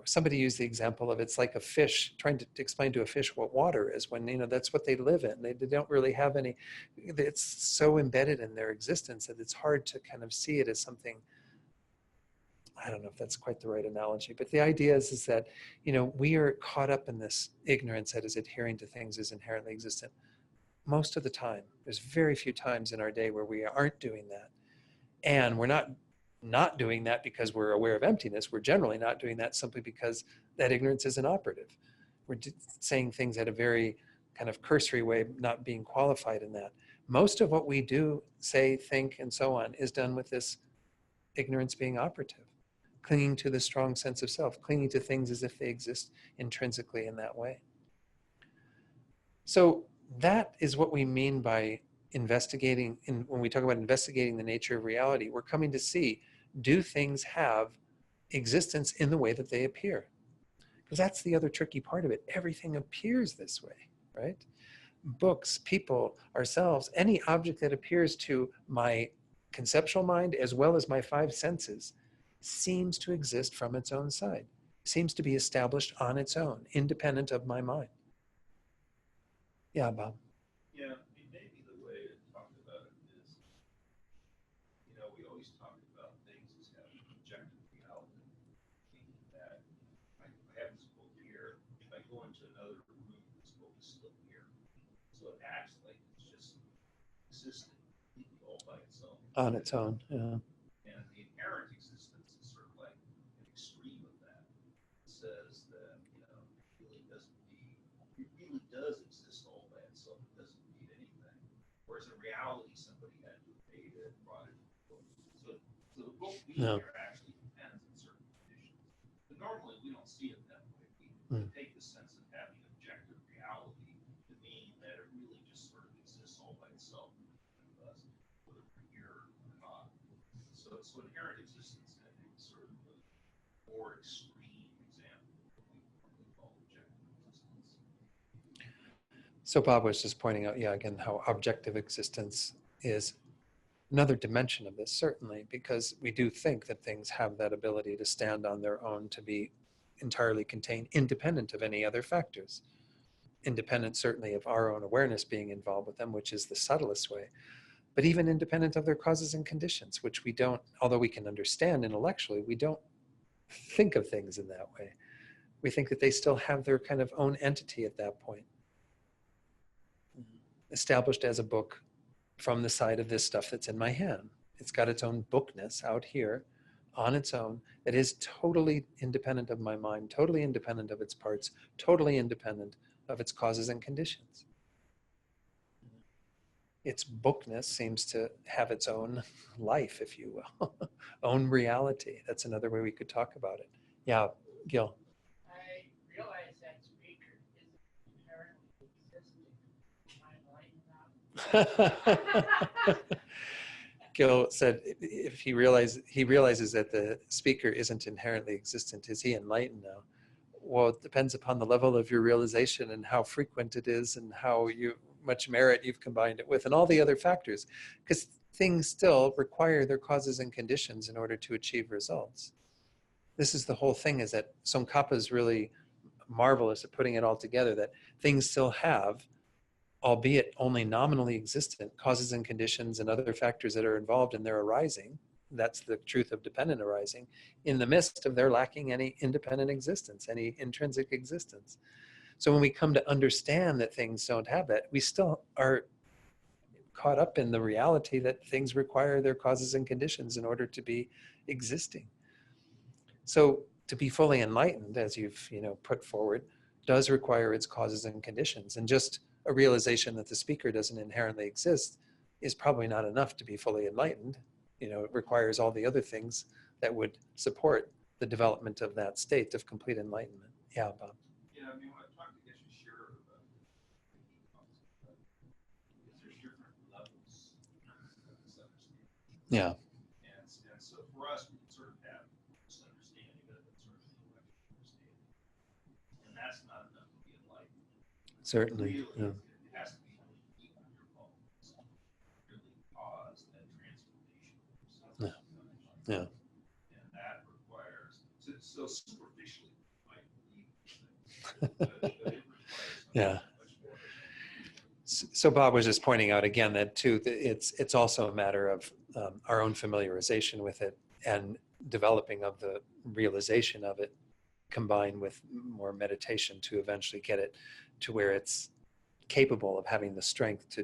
somebody used the example of it's like a fish trying to explain to a fish what water is, when that's what they live in. They don't really have any, it's so embedded in their existence that it's hard to kind of see it as something. I don't know if that's quite the right analogy, but the idea is that we are caught up in this ignorance that is adhering to things as inherently existent most of the time. There's very few times in our day where we aren't doing that, and we're not doing that because we're aware of emptiness. We're generally not doing that simply because that ignorance isn't operative. We're saying things at a very kind of cursory way, not being qualified in that. Most of what we do, say, think, and so on is done with this ignorance being operative, clinging to the strong sense of self, clinging to things as if they exist intrinsically in that way. So that is what we mean by investigating. When we talk about investigating the nature of reality, we're coming to see, do things have existence in the way that they appear? Because that's the other tricky part of it. Everything appears this way, right? Books, people, ourselves, any object that appears to my conceptual mind as well as my five senses seems to exist from its own side, seems to be established on its own, independent of my mind. Yeah, Bob. Yeah, maybe the way to talk about it is, we always talk about things as having objective reality, meaning that I have this book here. If I go into another room, this book is still here. So it acts like it's just existing completely all by itself. On its own, yeah. And the inherent existence is sort of like an extreme of that. It says that, it really does exist all by itself. It doesn't need anything. Whereas in reality, somebody had to have made it, brought it to the book. So the book being here actually depends on certain conditions. But normally we don't see it that way. We take the sense of having objective reality to mean that it really just sort of exists all by itself, whether we're here or not. So inherent existence, I think, is sort of a more extreme example of what we normally call objective existence. So Bob was just pointing out, again, how objective existence is another dimension of this, certainly, because we do think that things have that ability to stand on their own, to be entirely contained, independent of any other factors. Independent, certainly, of our own awareness being involved with them, which is the subtlest way, but even independent of their causes and conditions, which we don't, although we can understand intellectually, we don't think of things in that way. We think that they still have their kind of own entity at that point, established as a book from the side of this stuff that's in my hand. It's got its own bookness out here on its own that is totally independent of my mind, totally independent of its parts, totally independent of its causes and conditions. Its bookness seems to have its own life, if you will, own reality. That's another way we could talk about it. Yeah, Gil. I realize that speaker isn't inherently existing. I'm enlightened now. Gil said, if he realizes that the speaker isn't inherently existent, is he enlightened now? Well, it depends upon the level of your realization and how frequent it is and how much merit you've combined it with and all the other factors, because things still require their causes and conditions in order to achieve results. This is the whole thing, is that Tsongkhapa is really marvelous at putting it all together, that things still have, albeit only nominally existent, causes and conditions and other factors that are involved in their arising. That's the truth of dependent arising, in the midst of their lacking any independent existence, any intrinsic existence. So when we come to understand that things don't have that, we still are caught up in the reality that things require their causes and conditions in order to be existing. So to be fully enlightened, as you've put forward, does require its causes and conditions. And just a realization that the speaker doesn't inherently exist is probably not enough to be fully enlightened. It requires all the other things that would support the development of that state of complete enlightenment. Yeah, Bob. Yeah, when I talk to Geshe Shiro about thinking concept, because there's different Yeah. And so for us, we can sort of have this understanding of it, sort of intellectual understanding. And that's not enough to be enlightened. Certainly. Really, Yeah. it has to be really deep in your bones, really cause that transformation. Yeah. Yeah. And that requires, so superficially, you might believe these things, but it requires Yeah. much more. So Bob was just pointing out again that too, that it's also a matter of our own familiarization with it and developing of the realization of it, combined with more meditation to eventually get it to where it's capable of having the strength to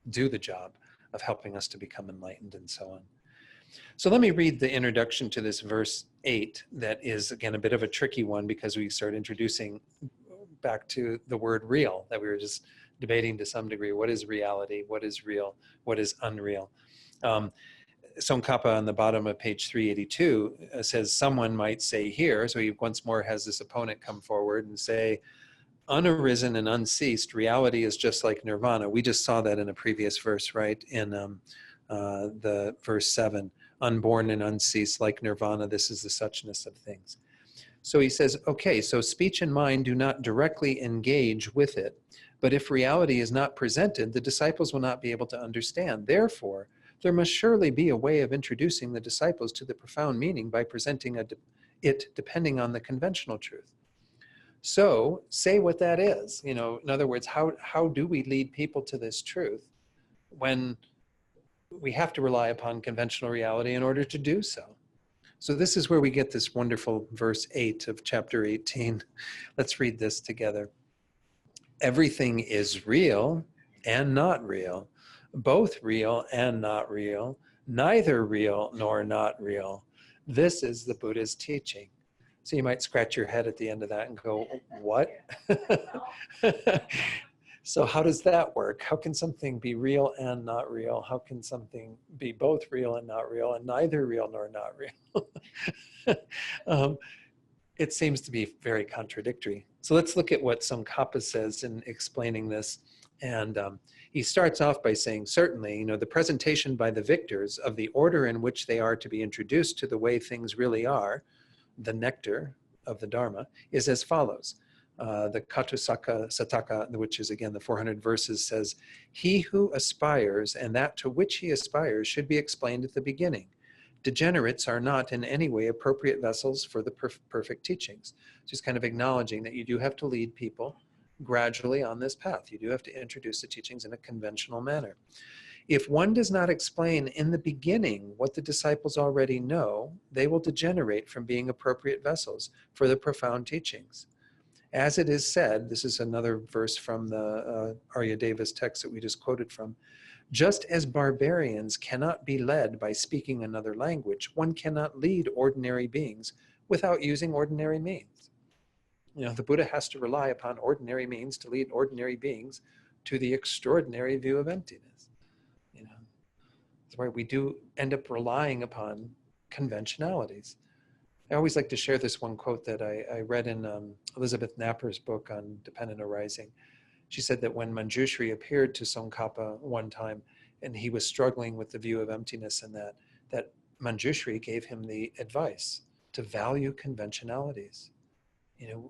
do the job of helping us to become enlightened and so on. So let me read the introduction to this verse 8 that is, again, a bit of a tricky one because we start introducing back to the word real that we were just debating to some degree. What is reality? What is real? What is unreal? Tsongkhapa on the bottom of page 382 says, someone might say here, so he once more has this opponent come forward and say, unarisen and unceased, reality is just like nirvana. We just saw that in a previous verse, right? In the verse 7, unborn and unceased like nirvana, this is the suchness of things. So he says, okay, so speech and mind do not directly engage with it, but if reality is not presented, the disciples will not be able to understand. Therefore, there must surely be a way of introducing the disciples to the profound meaning by presenting it depending on the conventional truth. So say what that is. In other words, how do we lead people to this truth when we have to rely upon conventional reality in order to do so? So this is where we get this wonderful verse 8 of chapter 18. Let's read this together. Everything is real and not real, both real and not real, neither real nor not real. This is the Buddha's teaching. So you might scratch your head at the end of that and go, what? So how does that work? How can something be real and not real? How can something be both real and not real and neither real nor not real? It seems to be very contradictory. So let's look at what Tsongkhapa says in explaining this. And he starts off by saying, certainly, the presentation by the victors of the order in which they are to be introduced to the way things really are, the nectar of the Dharma, is as follows. The Katusaka Sataka, which is again the 400 verses, says, he who aspires and that to which he aspires should be explained at the beginning. Degenerates are not in any way appropriate vessels for the perfect teachings. Just kind of acknowledging that you do have to lead people gradually on this path. You do have to introduce the teachings in a conventional manner. If one does not explain in the beginning what the disciples already know, they will degenerate from being appropriate vessels for the profound teachings. As it is said, this is another verse from the Arya Davis text that we just quoted from, just as barbarians cannot be led by speaking another language, one cannot lead ordinary beings without using ordinary means. The Buddha has to rely upon ordinary means to lead ordinary beings to the extraordinary view of emptiness. That's why we do end up relying upon conventionalities. I always like to share this one quote that I read in Elizabeth Napper's book on dependent arising. She said that when Manjushri appeared to Tsongkhapa one time and he was struggling with the view of emptiness and that Manjushri gave him the advice to value conventionalities.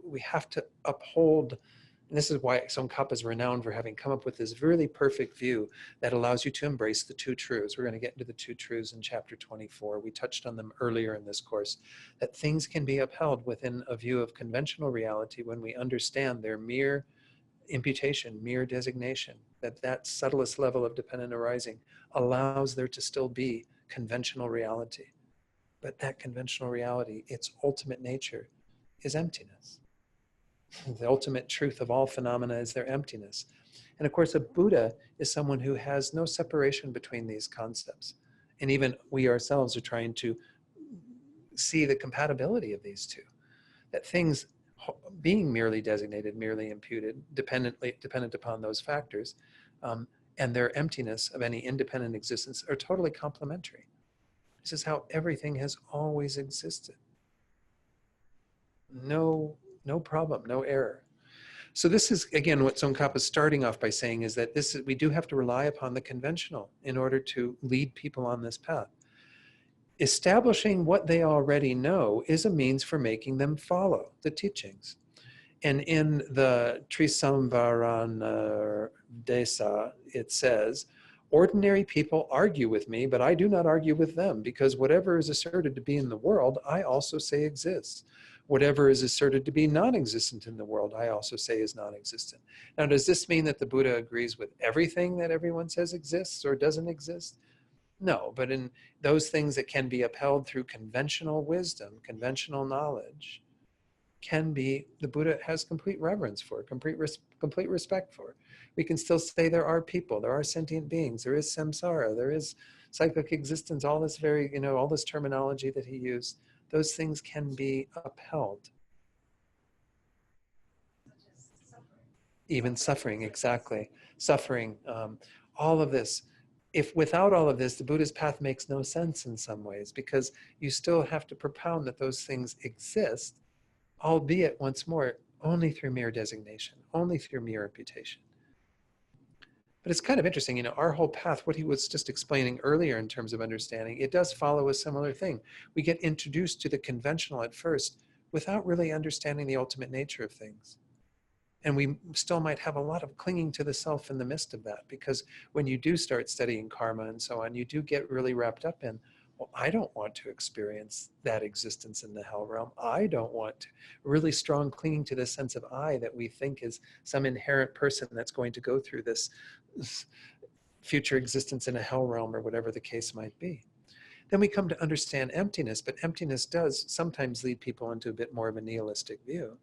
We have to uphold, and this is why Tsongkhapa is renowned for having come up with this really perfect view that allows you to embrace the two truths. We're going to get into the two truths in chapter 24. We touched on them earlier in this course, that things can be upheld within a view of conventional reality when we understand their mere imputation, mere designation, that subtlest level of dependent arising allows there to still be conventional reality. But that conventional reality, its ultimate nature, is emptiness. The ultimate truth of all phenomena is their emptiness. And of course, a Buddha is someone who has no separation between these concepts. And even we ourselves are trying to see the compatibility of these two. That things being merely designated, merely imputed, dependent upon those factors, and their emptiness of any independent existence are totally complementary. This is how everything has always existed. No problem, no error. So this is, again, what Tsongkhapa is starting off by saying is that we do have to rely upon the conventional in order to lead people on this path. Establishing what they already know is a means for making them follow the teachings. And in the Trisamvarana Desa, it says, ordinary people argue with me, but I do not argue with them, because whatever is asserted to be in the world, I also say exists. Whatever is asserted to be non-existent in the world, I also say is non-existent. Now, does this mean that the Buddha agrees with everything that everyone says exists or doesn't exist? No, but in those things that can be upheld through conventional wisdom, conventional knowledge, the Buddha has complete reverence for, complete respect for. We can still say there are people, there are sentient beings, there is samsara, there is cyclic existence, all this all this terminology that he used, those things can be upheld. Even suffering, exactly. Suffering, all of this. If without all of this, the Buddha's path makes no sense in some ways, because you still have to propound that those things exist, albeit once more, only through mere designation, only through mere imputation. But it's kind of interesting, our whole path, what he was just explaining earlier in terms of understanding, it does follow a similar thing. We get introduced to the conventional at first without really understanding the ultimate nature of things. And we still might have a lot of clinging to the self in the midst of that, because when you do start studying karma and so on, you do get really wrapped up in, well, I don't want to experience that existence in the hell realm. I don't want to. Really strong clinging to this sense of I that we think is some inherent person that's going to go through this future existence in a hell realm or whatever the case might be. Then we come to understand emptiness, but emptiness does sometimes lead people into a bit more of a nihilistic view.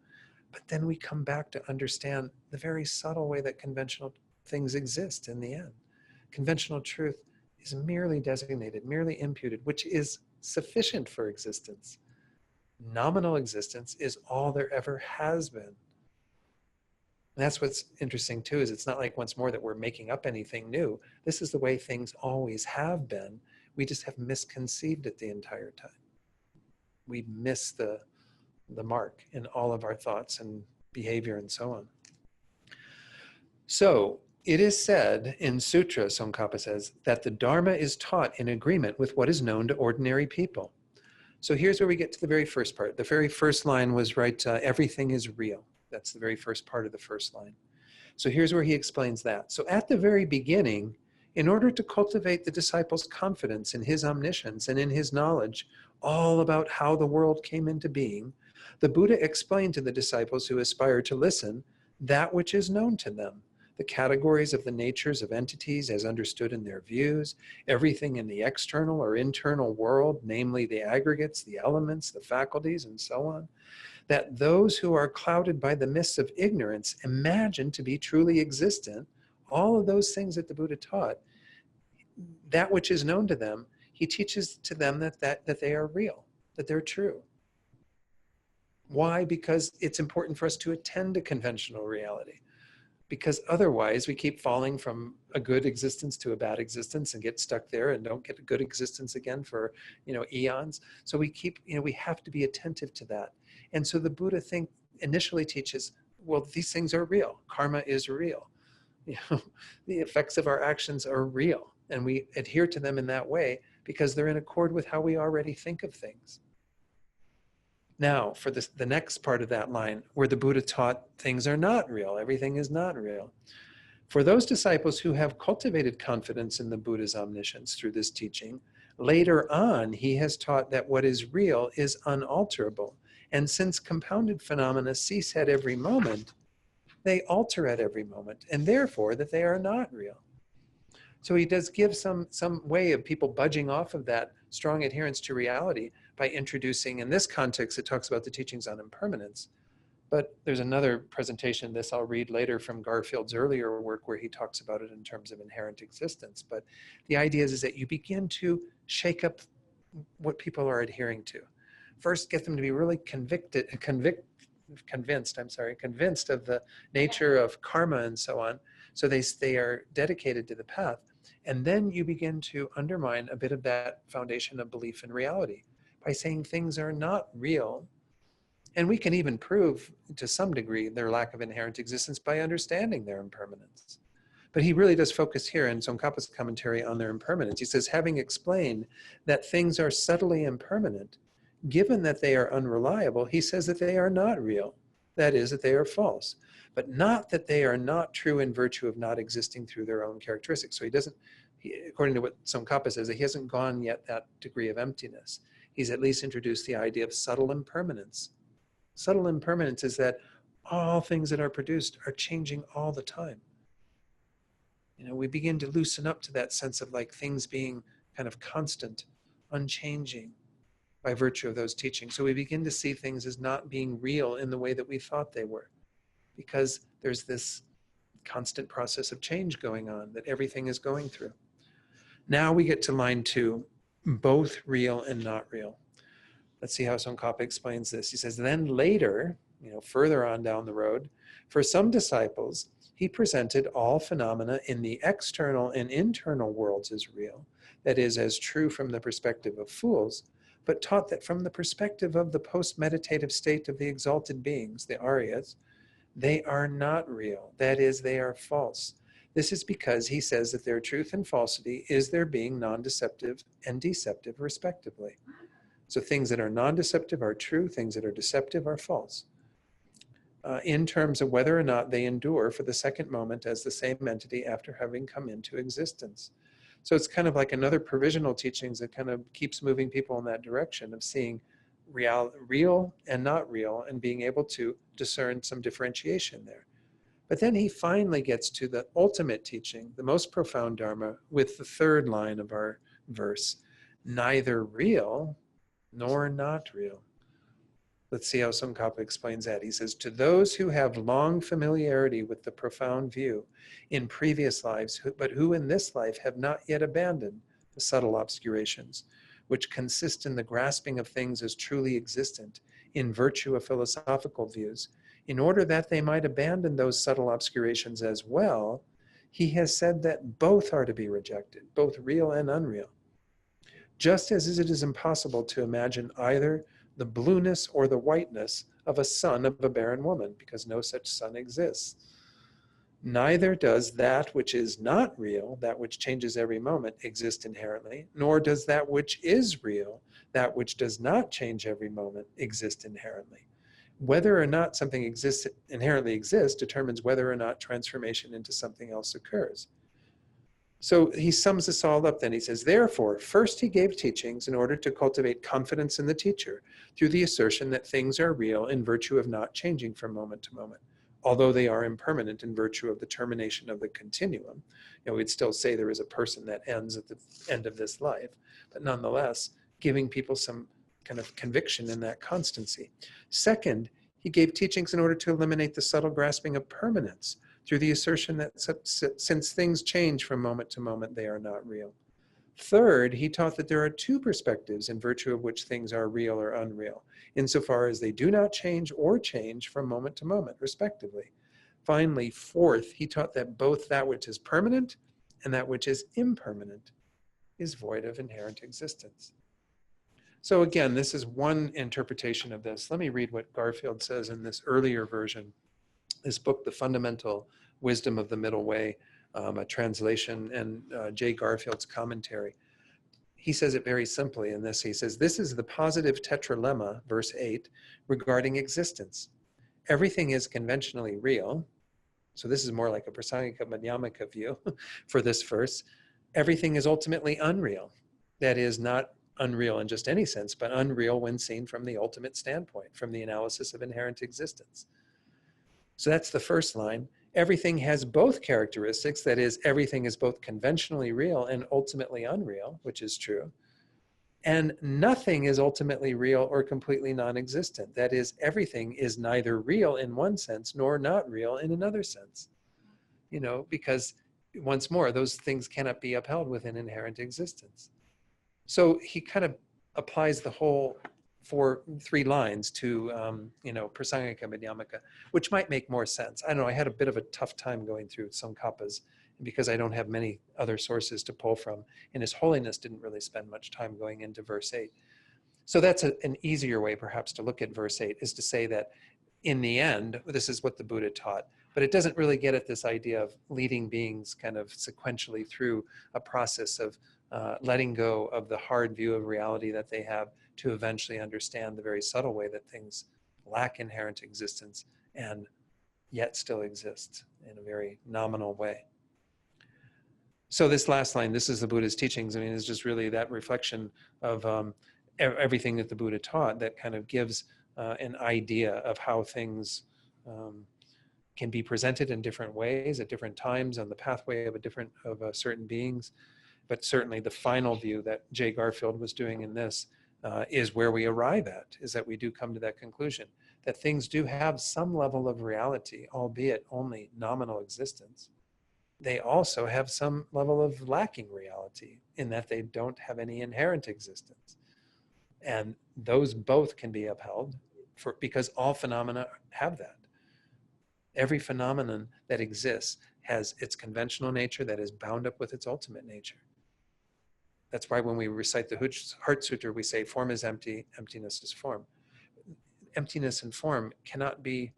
But then we come back to understand the very subtle way that conventional things exist in the end. Conventional truth is merely designated, merely imputed, which is sufficient for existence. Nominal existence is all there ever has been. And that's what's interesting too, is it's not like once more that we're making up anything new. This is the way things always have been. We just have misconceived it the entire time. We miss the mark in all of our thoughts and behavior and so on. So it is said in Sutra, Tsongkhapa says, that the Dharma is taught in agreement with what is known to ordinary people. So here's where we get to the very first part. The very first line was everything is real. That's the very first part of the first line. So here's where he explains that. So at the very beginning, in order to cultivate the disciples' confidence in his omniscience and in his knowledge all about how the world came into being, the Buddha explained to the disciples who aspire to listen that which is known to them, the categories of the natures of entities as understood in their views, everything in the external or internal world, namely the aggregates, the elements, the faculties, and so on, that those who are clouded by the mists of ignorance imagine to be truly existent, all of those things that the Buddha taught, that which is known to them, he teaches to them that they are real, that they're true. Why? Because it's important for us to attend to conventional reality. Because otherwise we keep falling from a good existence to a bad existence and get stuck there and don't get a good existence again for eons. So we have to be attentive to that. And so the Buddha initially teaches, well, these things are real. Karma is real. The effects of our actions are real. And we adhere to them in that way because they're in accord with how we already think of things. Now, for the next part of that line, where the Buddha taught things are not real, everything is not real. For those disciples who have cultivated confidence in the Buddha's omniscience through this teaching, later on, he has taught that what is real is unalterable. And since compounded phenomena cease at every moment, they alter at every moment, and therefore that they are not real. So he does give some way of people budging off of that strong adherence to reality by introducing, in this context, it talks about the teachings on impermanence. But there's another presentation, this I'll read later from Garfield's earlier work, where he talks about it in terms of inherent existence. But the idea is that you begin to shake up what people are adhering to. First, get them to be really convinced of the nature of karma and so on. So they are dedicated to the path. And then you begin to undermine a bit of that foundation of belief in reality by saying things are not real And we can even prove to some degree their lack of inherent existence by understanding their impermanence. But he really does focus here in Tsongkhapa's commentary on their impermanence. He says, having explained that things are subtly impermanent, given that they are unreliable, he says that they are not real. That is, that they are false, but not that they are not true in virtue of not existing through their own characteristics. So he doesn't, according to what Tsongkhapa says, he hasn't gone yet that degree of emptiness. He's at least introduced the idea of subtle impermanence. Subtle impermanence is that all things that are produced are changing all the time. You know, we begin to loosen up to that sense of like things being kind of constant, unchanging by virtue of those teachings. So we begin to see things as not being real in the way that we thought they were, because there's this constant process of change going on that everything is going through. Now we get to line 2, both real and not real. Let's see how Tsongkhapa explains this. He says, then later, further on down the road, for some disciples, he presented all phenomena in the external and internal worlds as real, that is, as true from the perspective of fools, but taught that from the perspective of the post-meditative state of the exalted beings, the Aryas, they are not real, that is, they are false. This is because he says that their truth and falsity is their being non-deceptive and deceptive, respectively. So things that are non-deceptive are true, things that are deceptive are false. In terms of whether or not they endure for the second moment as the same entity after having come into existence. So it's kind of like another provisional teachings that kind of keeps moving people in that direction of seeing real and not real and being able to discern some differentiation there. But then he finally gets to the ultimate teaching, the most profound Dharma, with the third line of our verse, neither real nor not real. Let's see how Tsongkhapa explains that. He says, to those who have long familiarity with the profound view in previous lives, but who in this life have not yet abandoned the subtle obscurations, which consist in the grasping of things as truly existent in virtue of philosophical views, in order that they might abandon those subtle obscurations as well, he has said that both are to be rejected, both real and unreal. Just as it is impossible to imagine either the blueness or the whiteness of a son of a barren woman, because no such son exists. Neither does that which is not real, that which changes every moment, exist inherently, nor does that which is real, that which does not change every moment, exist inherently. Whether or not something inherently exists determines whether or not transformation into something else occurs. So he sums this all up then. He says, therefore, first he gave teachings in order to cultivate confidence in the teacher through the assertion that things are real in virtue of not changing from moment to moment, although they are impermanent in virtue of the termination of the continuum. We'd still say there is a person that ends at the end of this life, but nonetheless, giving people some kind of conviction in that constancy. Second, he gave teachings in order to eliminate the subtle grasping of permanence, through the assertion that since things change from moment to moment, they are not real. Third, he taught that there are two perspectives in virtue of which things are real or unreal, insofar as they do not change or change from moment to moment, respectively. Finally, fourth, he taught that both that which is permanent and that which is impermanent is void of inherent existence. So again, this is one interpretation of this. Let me read what Garfield says in this earlier version. This book, The Fundamental Wisdom of the Middle Way, a translation, and J. Garfield's commentary. He says it very simply in this. He says, this is the positive tetralemma, verse 8, regarding existence. Everything is conventionally real. So this is more like a Prasangika Madhyamaka view for this verse. Everything is ultimately unreal. That is, not unreal in just any sense, but unreal when seen from the ultimate standpoint, from the analysis of inherent existence. So that's the first line. Everything has both characteristics, that is, everything is both conventionally real and ultimately unreal, which is true. And nothing is ultimately real or completely non-existent. That is, everything is neither real in one sense nor not real in another sense. Because once more, those things cannot be upheld within inherent existence. So he kind of applies the whole three lines to, Prasangika Madhyamaka, which might make more sense. I don't know, I had a bit of a tough time going through Tsongkhapa's because I don't have many other sources to pull from. And His Holiness didn't really spend much time going into verse 8. So that's an easier way perhaps to look at verse 8, is to say that in the end, this is what the Buddha taught, but it doesn't really get at this idea of leading beings kind of sequentially through a process of letting go of the hard view of reality that they have to eventually understand the very subtle way that things lack inherent existence and yet still exist in a very nominal way. So this last line, this is the Buddha's teachings, I mean, is just really that reflection of everything that the Buddha taught that kind of gives an idea of how things can be presented in different ways at different times on the pathway of certain beings. But certainly the final view that J. Garfield was doing in this is where we arrive at, is that we do come to that conclusion, that things do have some level of reality, albeit only nominal existence. They also have some level of lacking reality in that they don't have any inherent existence. And those both can be upheld because all phenomena have that. Every phenomenon that exists has its conventional nature that is bound up with its ultimate nature. That's why when we recite the Heart Sutra, we say form is empty, emptiness is form. Emptiness and form cannot be,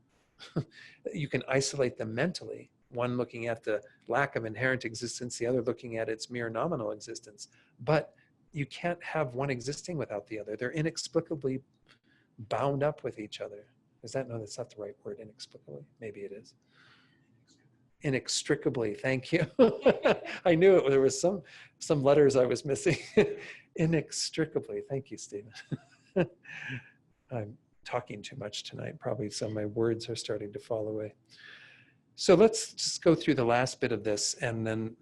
you can isolate them mentally, one looking at the lack of inherent existence, the other looking at its mere nominal existence. But you can't have one existing without the other. They're inexplicably bound up with each other. No, that's not the right word, inexplicably. Maybe it is. Inextricably, thank you. I knew it. There was some letters I was missing. Inextricably, thank you, Stephen. I'm talking too much tonight. Probably some of my words are starting to fall away. So let's just go through the last bit of this, and then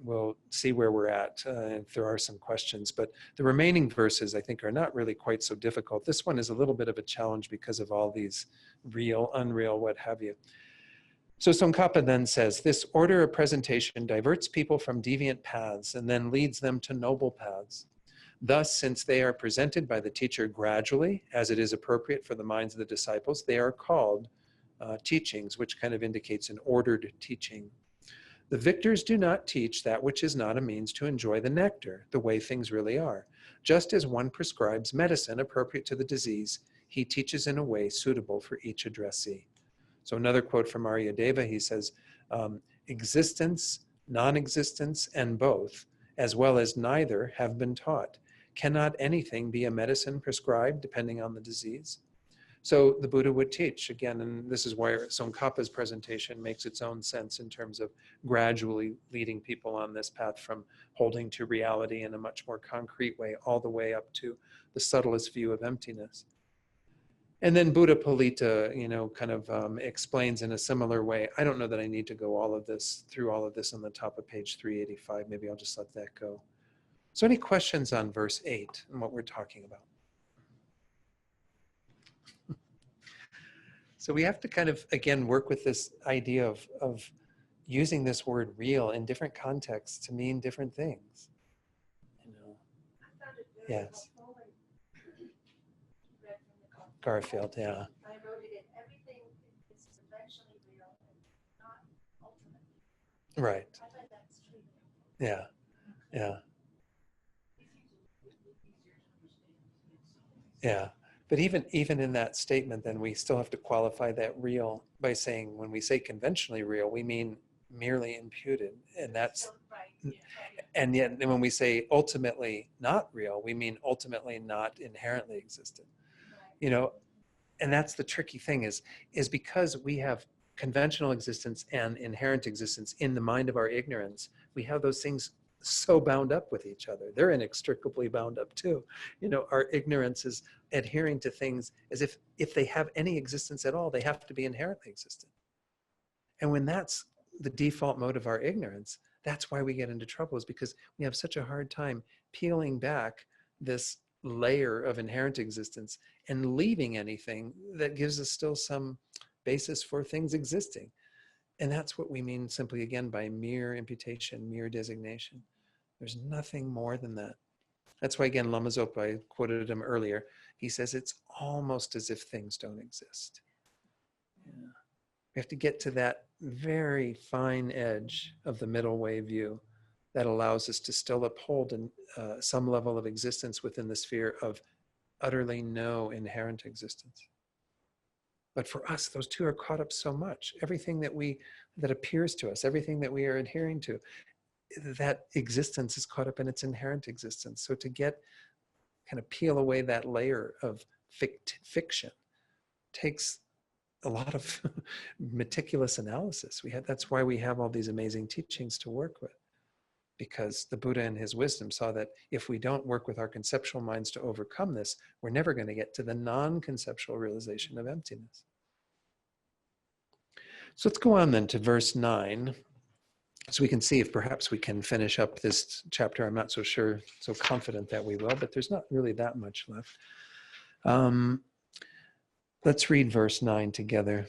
we'll see where we're at, if there are some questions. But the remaining verses, I think, are not really quite so difficult. This one is a little bit of a challenge because of all these real, unreal, what have you. So Tsongkhapa then says, this order of presentation diverts people from deviant paths and then leads them to noble paths. Thus, since they are presented by the teacher gradually, as it is appropriate for the minds of the disciples, they are called teachings, which kind of indicates an ordered teaching. The victors do not teach that which is not a means to enjoy the nectar, the way things really are. Just as one prescribes medicine appropriate to the disease, he teaches in a way suitable for each addressee. So another quote from Aryadeva, he says, existence, non-existence, and both, as well as neither, have been taught. Cannot anything be a medicine prescribed depending on the disease? So the Buddha would teach, again, and this is where Tsongkhapa's presentation makes its own sense in terms of gradually leading people on this path from holding to reality in a much more concrete way, all the way up to the subtlest view of emptiness. And then Buddha Palita, kind of explains in a similar way. I don't know that I need to go through all of this on the top of page 385. Maybe I'll just let that go. So any questions on verse 8 and what we're talking about? So we have to kind of, again, work with this idea of using this word real in different contexts to mean different things. I found it very Yes. helpful when you read from the Garfield, yeah. I wrote it in everything is conventionally real and not ultimately. Right. I find that extremely helpful. Yeah. Yeah. Yeah. But even in that statement, then we still have to qualify that real by saying when we say conventionally real, we mean merely imputed. And that's, Right. and yet when we say ultimately not real, we mean ultimately not inherently existent. Right. And that's the tricky thing is because we have conventional existence and inherent existence in the mind of our ignorance, we have those things so bound up with each other. They're inextricably bound up too. Our ignorance is adhering to things as if they have any existence at all, they have to be inherently existent. And when that's the default mode of our ignorance, that's why we get into trouble, is because we have such a hard time peeling back this layer of inherent existence and leaving anything that gives us still some basis for things existing. And that's what we mean simply, again, by mere imputation, mere designation. There's nothing more than that. That's why, again, Lama Zopa, I quoted him earlier, he says it's almost as if things don't exist. Yeah. We have to get to that very fine edge of the middle way view that allows us to still uphold some level of existence within the sphere of utterly no inherent existence. But for us, those two are caught up so much. Everything that appears to us, everything that we are adhering to, that existence is caught up in its inherent existence. So to kind of peel away that layer of fiction takes a lot of meticulous analysis. That's why we have all these amazing teachings to work with. Because the Buddha in his wisdom saw that if we don't work with our conceptual minds to overcome this, we're never going to get to the non-conceptual realization of emptiness. So let's go on then to verse 9, so we can see if perhaps we can finish up this chapter. I'm not so sure, so confident that we will, but there's not really that much left. Let's read verse 9 together.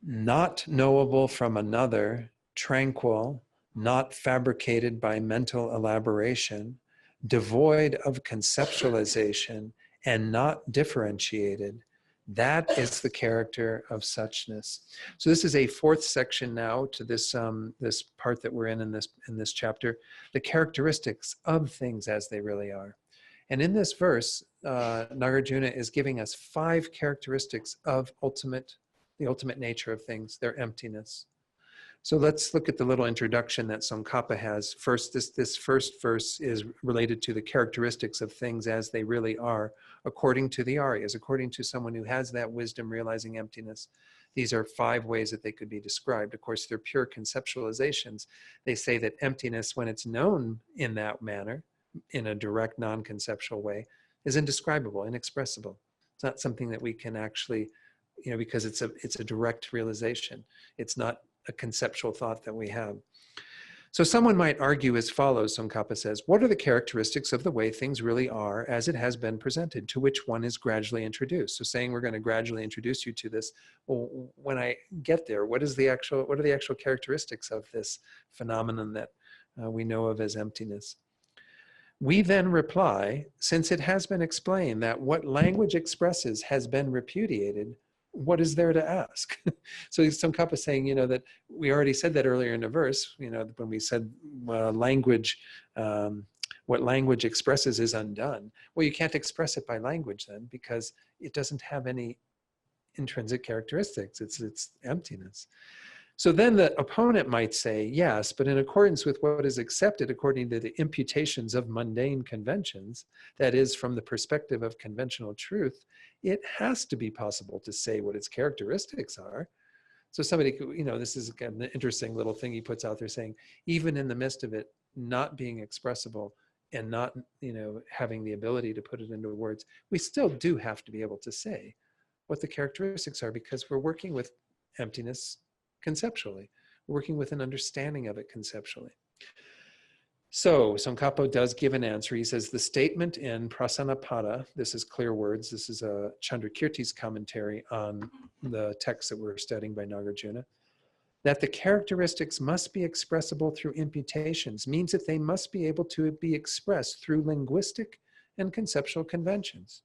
Not knowable from another, tranquil, not fabricated by mental elaboration, devoid of conceptualization, and not differentiated. That is the character of suchness. So this is a fourth section now to this this part that we're in this chapter, the characteristics of things as they really are. And in this verse, Nagarjuna is giving us 5 characteristics of the ultimate nature of things, their emptiness. So let's look at the little introduction that Tsongkhapa has. First, this first verse is related to the characteristics of things as they really are, according to the Aryas, according to someone who has that wisdom realizing emptiness. These are 5 ways that they could be described. Of course, they're pure conceptualizations. They say that emptiness, when it's known in that manner, in a direct, non-conceptual way, is indescribable, inexpressible. It's not something that we can actually, because it's a direct realization. It's not a conceptual thought that we have. So someone might argue as follows, Tsongkhapa says, what are the characteristics of the way things really are as it has been presented, to which one is gradually introduced? So saying we're going to gradually introduce you to this, well, when I get there, what are the actual characteristics of this phenomenon that we know of as emptiness? We then reply, since it has been explained that what language expresses has been repudiated, what is there to ask? So Tsongkhapa is saying, that we already said that earlier in the verse, when we said language, what language expresses is undone. Well, you can't express it by language then, because it doesn't have any intrinsic characteristics. It's emptiness. So then the opponent might say, yes, but in accordance with what is accepted according to the imputations of mundane conventions, that is, from the perspective of conventional truth, it has to be possible to say what its characteristics are. So somebody could, this is an interesting little thing he puts out there saying, even in the midst of it not being expressible and not, having the ability to put it into words, we still do have to be able to say what the characteristics are, because we're working with emptiness conceptually, working with an understanding of it conceptually. So Tsongkhapa does give an answer. He says the statement in Prasanapada, this is Clear Words, this is Chandrakirti's commentary on the text that we're studying by Nagarjuna, that the characteristics must be expressible through imputations means that they must be able to be expressed through linguistic and conceptual conventions.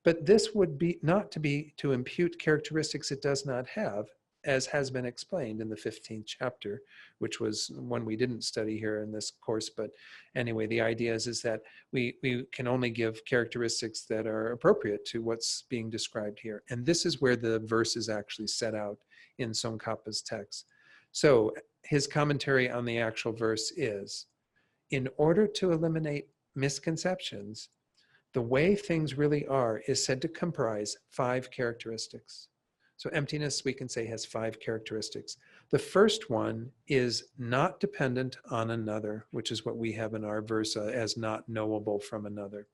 But this would be not to impute characteristics it does not have, as has been explained in the 15th chapter, which was one we didn't study here in this course. But anyway, the idea is that we can only give characteristics that are appropriate to what's being described here. And this is where the verse is actually set out in Tsongkhapa's text. So his commentary on the actual verse is, in order to eliminate misconceptions, the way things really are is said to comprise 5 characteristics. So emptiness, we can say, has 5 characteristics. The first one is not dependent on another, which is what we have in our verse as not knowable from another,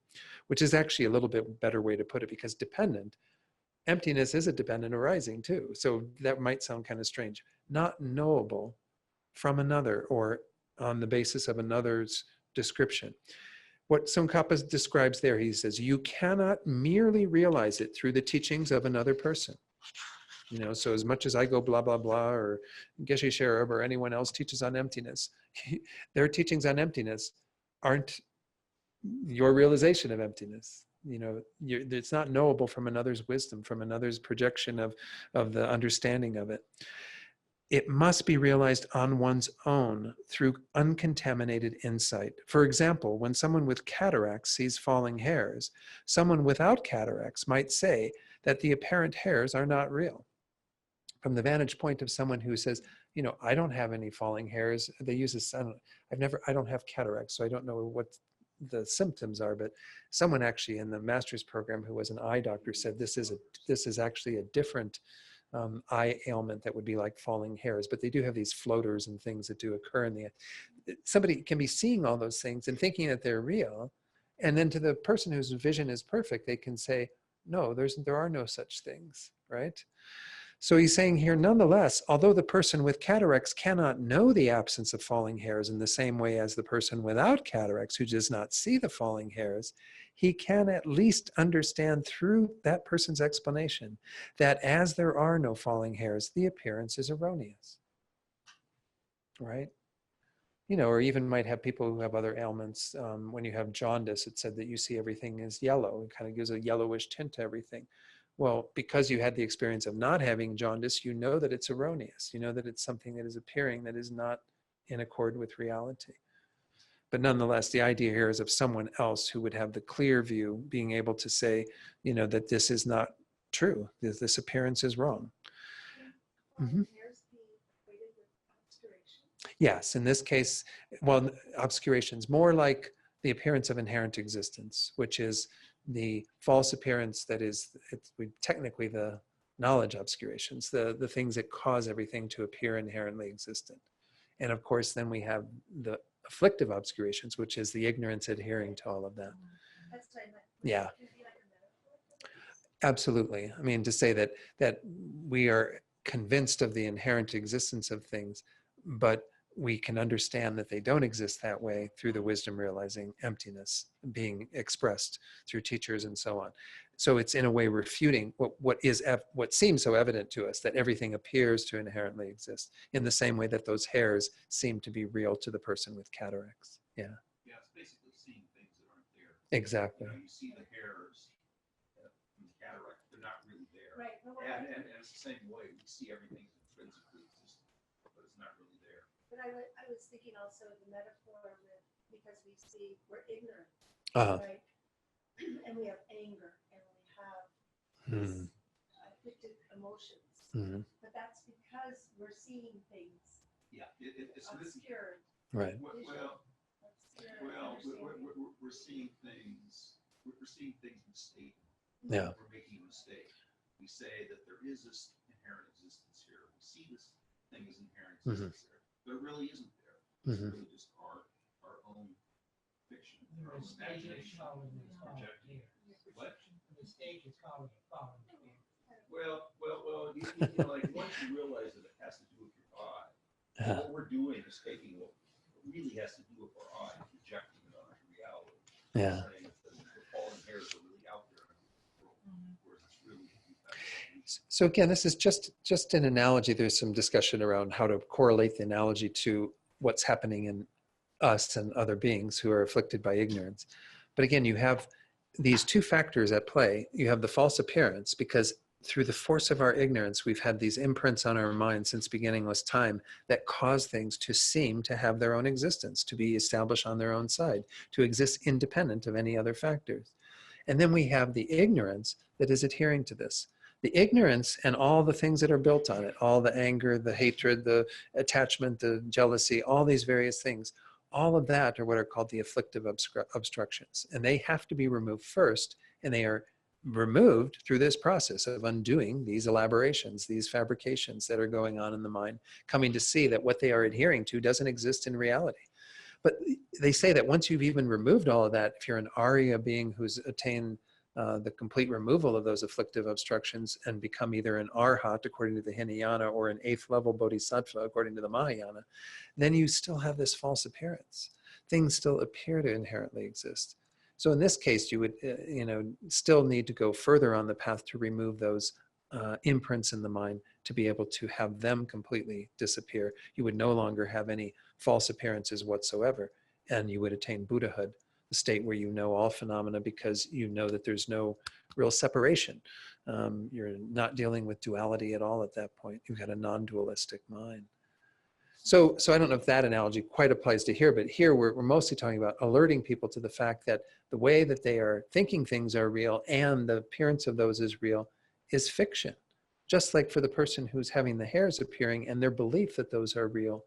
which is actually a little bit better way to put it, because dependent, emptiness is a dependent arising too. So that might sound kind of strange. Not knowable from another, or on the basis of another's description. What Tsongkhapa describes there, he says, you cannot merely realize it through the teachings of another person. So as much as I go blah, blah, blah, or Geshe Sherab or anyone else teaches on emptiness, their teachings on emptiness aren't your realization of emptiness. It's not knowable from another's wisdom, from another's projection of the understanding of it. it must be realized on one's own through uncontaminated insight. For example, when someone with cataracts sees falling hairs, someone without cataracts might say that the apparent hairs are not real. From the vantage point of someone who says, you know, I don't have any falling hairs, they use this, I don't have cataracts, so I don't know what the symptoms are, but someone actually in the master's program who was an eye doctor said this is actually a different eye ailment that would be like falling hairs, but they do have these floaters and things that do occur in the eye. Somebody can be seeing all those things and thinking that they're real, and then to the person whose vision is perfect, they can say, no, there are no such things, right? So he's saying here, nonetheless, although the person with cataracts cannot know the absence of falling hairs in the same way as the person without cataracts who does not see the falling hairs, he can at least understand through that person's explanation that as there are no falling hairs, the appearance is erroneous, right? You know, or even might have people who have other ailments. When you have jaundice, it said that you see everything as yellow. It kind of gives a yellowish tint to everything. Well, because you had the experience of not having jaundice, you know that it's erroneous. You know that it's something that is appearing that is not in accord with reality. But nonetheless, the idea here is of someone else who would have the clear view, being able to say, you know, that this is not true. This appearance is wrong. Mm-hmm. Yes, in this case, well, obscurations, more like the appearance of inherent existence, which is the false appearance that is technically the knowledge obscurations, the things that cause everything to appear inherently existent. And of course, then we have the afflictive obscurations, which is the ignorance adhering to all of that. Yeah. Absolutely. I mean, to say that we are convinced of the inherent existence of things, but we can understand that they don't exist that way through the wisdom realizing emptiness being expressed through teachers and so on. So it's in a way refuting what seems so evident to us, that everything appears to inherently exist in the same way that those hairs seem to be real to the person with cataracts. Yeah. Yeah, it's basically seeing things that aren't there. Exactly. You know, you see the hairs from the cataract, they're not really there. Right. And it's the same way, we see everything as intrinsically existent, but it's not really there. But I was thinking also of the metaphor with, because we're ignorant, right? And we have anger and we have these afflicted emotions. But that's because we're seeing things Yeah, it's obscured. Right. Well, we're seeing things. We're seeing things mistaken. Yeah. We're making a mistake. We say that there is this inherent existence here. We see this thing as inherent existence there. But it really isn't there. It's really just our own fiction, our own imagination. Projecting. What? The stage is calling it falling. Well, you know, like once you realize that it has to do with your eye, what we're doing is taking what really has to do with our eye and projecting it onto reality. Yeah. Saying that the fallen hairs are really out there in the world, whereas it's really. So again, this is just an analogy. There's some discussion around how to correlate the analogy to what's happening in us and other beings who are afflicted by ignorance. But again, you have these two factors at play. You have the false appearance, because through the force of our ignorance, we've had these imprints on our mind since beginningless time that cause things to seem to have their own existence, to be established on their own side, to exist independent of any other factors. And then we have the ignorance that is adhering to this. The ignorance and all the things that are built on it, all the anger, the hatred, the attachment, the jealousy, all these various things, all of that are what are called the afflictive obstructions. And they have to be removed first, and they are removed through this process of undoing these elaborations, these fabrications that are going on in the mind, coming to see that what they are adhering to doesn't exist in reality. But they say that once you've even removed all of that, if you're an Arya being who's attained the complete removal of those afflictive obstructions and become either an Arhat according to the Hinayana or an 8th level Bodhisattva according to the Mahayana, then you still have this false appearance. Things still appear to inherently exist. So in this case, you would still need to go further on the path to remove those imprints in the mind to be able to have them completely disappear. You would no longer have any false appearances whatsoever, and you would attain Buddhahood the state where you know all phenomena because you know that there's no real separation. You're not dealing with duality at all at that point. You've got a non-dualistic mind. So I don't know if that analogy quite applies to here, but here we're mostly talking about alerting people to the fact that the way that they are thinking things are real and the appearance of those is real is fiction. Just like for the person who's having the hairs appearing and their belief that those are real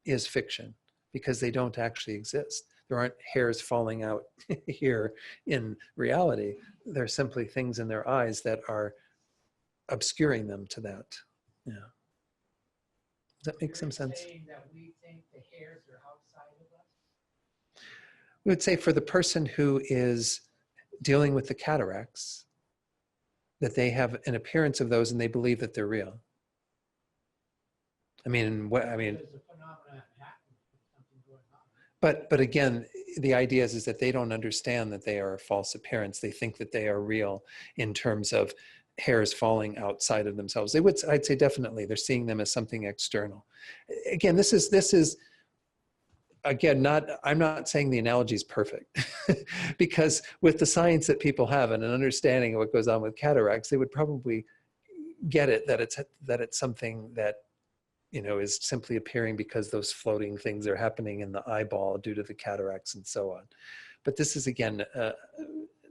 is fiction because they don't actually exist. There aren't hairs falling out here in reality. They're simply things in their eyes that are obscuring them to that. Yeah. Does that make some sense? Saying that we think the hairs are outside of us? We would say for the person who is dealing with the cataracts, that they have an appearance of those and they believe that they're real. I mean, There's a phenomenon happening, something going on. but again, the idea is that they don't understand that they are a false appearance. They think that they are real in terms of hairs falling outside of themselves. I'd say definitely they're seeing them as something external. Again, this is again, I'm not saying the analogy is perfect because with the science that people have and an understanding of what goes on with cataracts, they would probably get it that it's something that, you know, is simply appearing because those floating things are happening in the eyeball due to the cataracts and so on. But this is, again,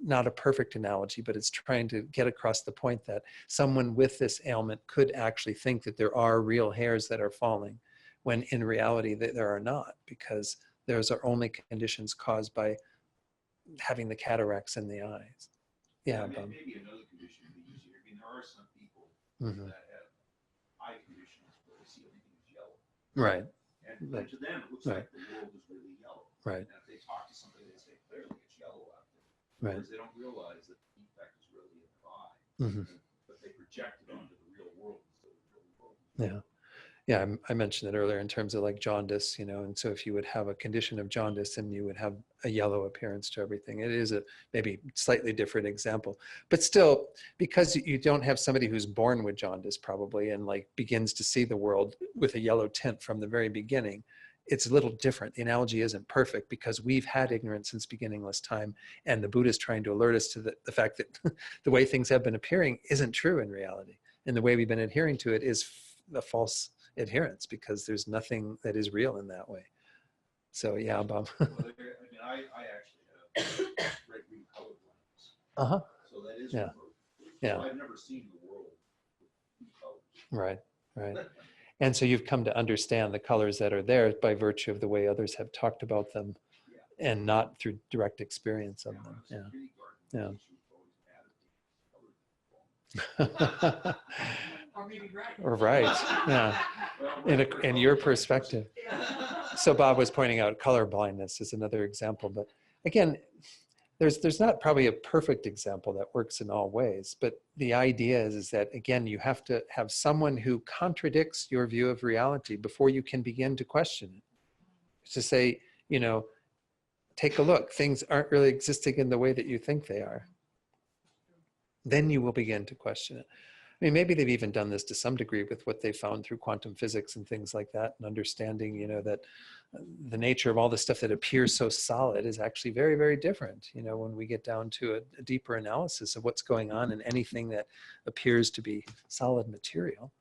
not a perfect analogy, but it's trying to get across the point that someone with this ailment could actually think that there are real hairs that are falling, when in reality there are not, because those are only conditions caused by having the cataracts in the eyes. Yeah, maybe another condition would be easier. I mean, there are some people mm-hmm. that have eye conditions where they see everything is yellow. Right. And Right. to them, it looks Right. like the world is really yellow. Right. And if they talk to somebody, they say, clearly it's yellow out there. Right. Whereas they don't realize that the defect is really in their eye. Mm-hmm. But they project it onto the real world instead of the real world. Yeah. Yeah, I mentioned it earlier in terms of like jaundice, you know, and so if you would have a condition of jaundice, then you would have a yellow appearance to everything. It is a maybe slightly different example, but still, because you don't have somebody who's born with jaundice probably and like begins to see the world with a yellow tint from the very beginning, it's a little different. The analogy isn't perfect because we've had ignorance since beginningless time, and the Buddha is trying to alert us to the fact that the way things have been appearing isn't true in reality, and the way we've been adhering to it is a false adherence because there's nothing that is real in that way. So yeah, Bob. Well, I actually have red green colored lens. Uh-huh. So that is Yeah. remote. Yeah. So I've never seen the world with two colors. Right, right. And so you've come to understand the colors that are there by virtue of the way others have talked about them, Yeah. and not through direct experience of Now, them. when I was in Yeah. kindergarten, she was always mad at me. Colored. Or maybe right. Or right, yeah. In your perspective. So Bob was pointing out color blindness is another example, but again, there's not probably a perfect example that works in all ways, but the idea is that, again, you have to have someone who contradicts your view of reality before you can begin to question it. To say, you know, take a look, things aren't really existing in the way that you think they are. Then you will begin to question it. I mean, maybe they've even done this to some degree with what they found through quantum physics and things like that, and understanding, you know, that the nature of all the stuff that appears so solid is actually very, very different, you know, when we get down to a deeper analysis of what's going on in anything that appears to be solid material.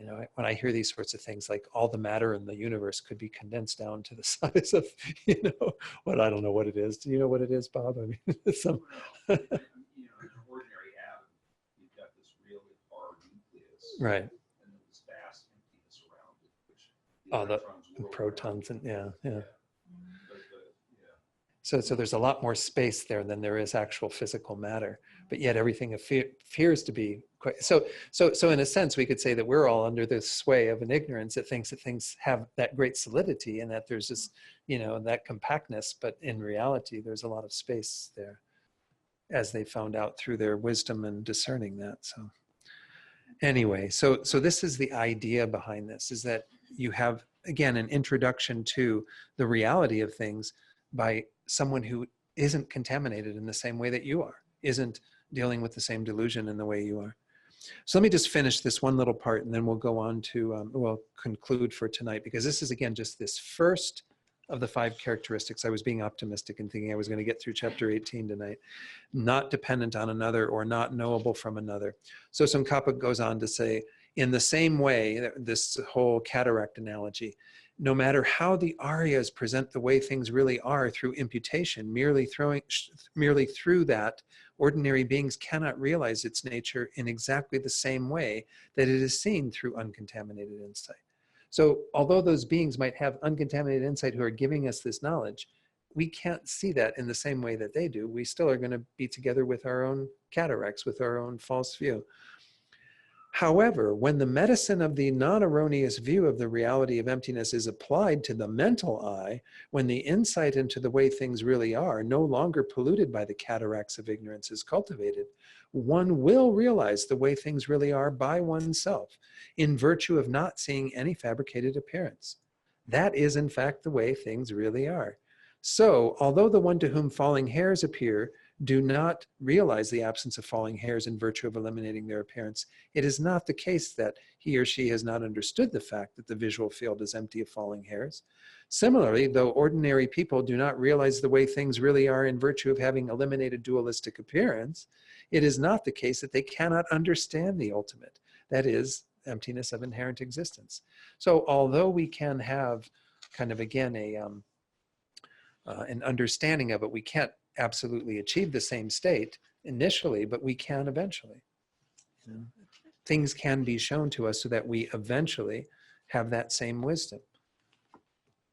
You know, when I hear these sorts of things, like all the matter in the universe could be condensed down to the size of, you know, what, I don't know what it is. Do you know what it is, Bob? I mean, some... You know, in an ordinary atom, you've got this really hard nucleus. Right. And then this vast emptiness around it, which the electrons the whirl protons around. and yeah. Yeah. So there's a lot more space there than there is actual physical matter, but yet everything appears to be quite, so in a sense, we could say that we're all under the sway of an ignorance that thinks that things have that great solidity and that there's this, you know, that compactness, but in reality, there's a lot of space there, as they found out through their wisdom and discerning that. So anyway, so this is the idea behind this, is that you have, again, an introduction to the reality of things by someone who isn't contaminated in the same way that you are, isn't dealing with the same delusion in the way you are. So let me just finish this one little part and then we'll go on to, we'll conclude for tonight, because this is, again, just this first of the 5 characteristics. I was being optimistic and thinking I was going to get through chapter 18 tonight. Not dependent on another or not knowable from another. So Tsongkhapa goes on to say, in the same way, this whole cataract analogy, no matter how the Aryas present the way things really are through imputation, merely through that, ordinary beings cannot realize its nature in exactly the same way that it is seen through uncontaminated insight. So although those beings might have uncontaminated insight who are giving us this knowledge, we can't see that in the same way that they do. We still are going to be together with our own cataracts, with our own false view. However, when the medicine of the non-erroneous view of the reality of emptiness is applied to the mental eye, when the insight into the way things really are, no longer polluted by the cataracts of ignorance, is cultivated, one will realize the way things really are by oneself, in virtue of not seeing any fabricated appearance. That is, in fact, the way things really are. So, although the one to whom falling hairs appear do not realize the absence of falling hairs in virtue of eliminating their appearance, it is not the case that he or she has not understood the fact that the visual field is empty of falling hairs. Similarly, though ordinary people do not realize the way things really are in virtue of having eliminated dualistic appearance, it is not the case that they cannot understand the ultimate, that is, emptiness of inherent existence. So although we can have kind of, again, an understanding of it, we can't absolutely achieve the same state initially, but we can eventually. You know, things can be shown to us so that we eventually have that same wisdom.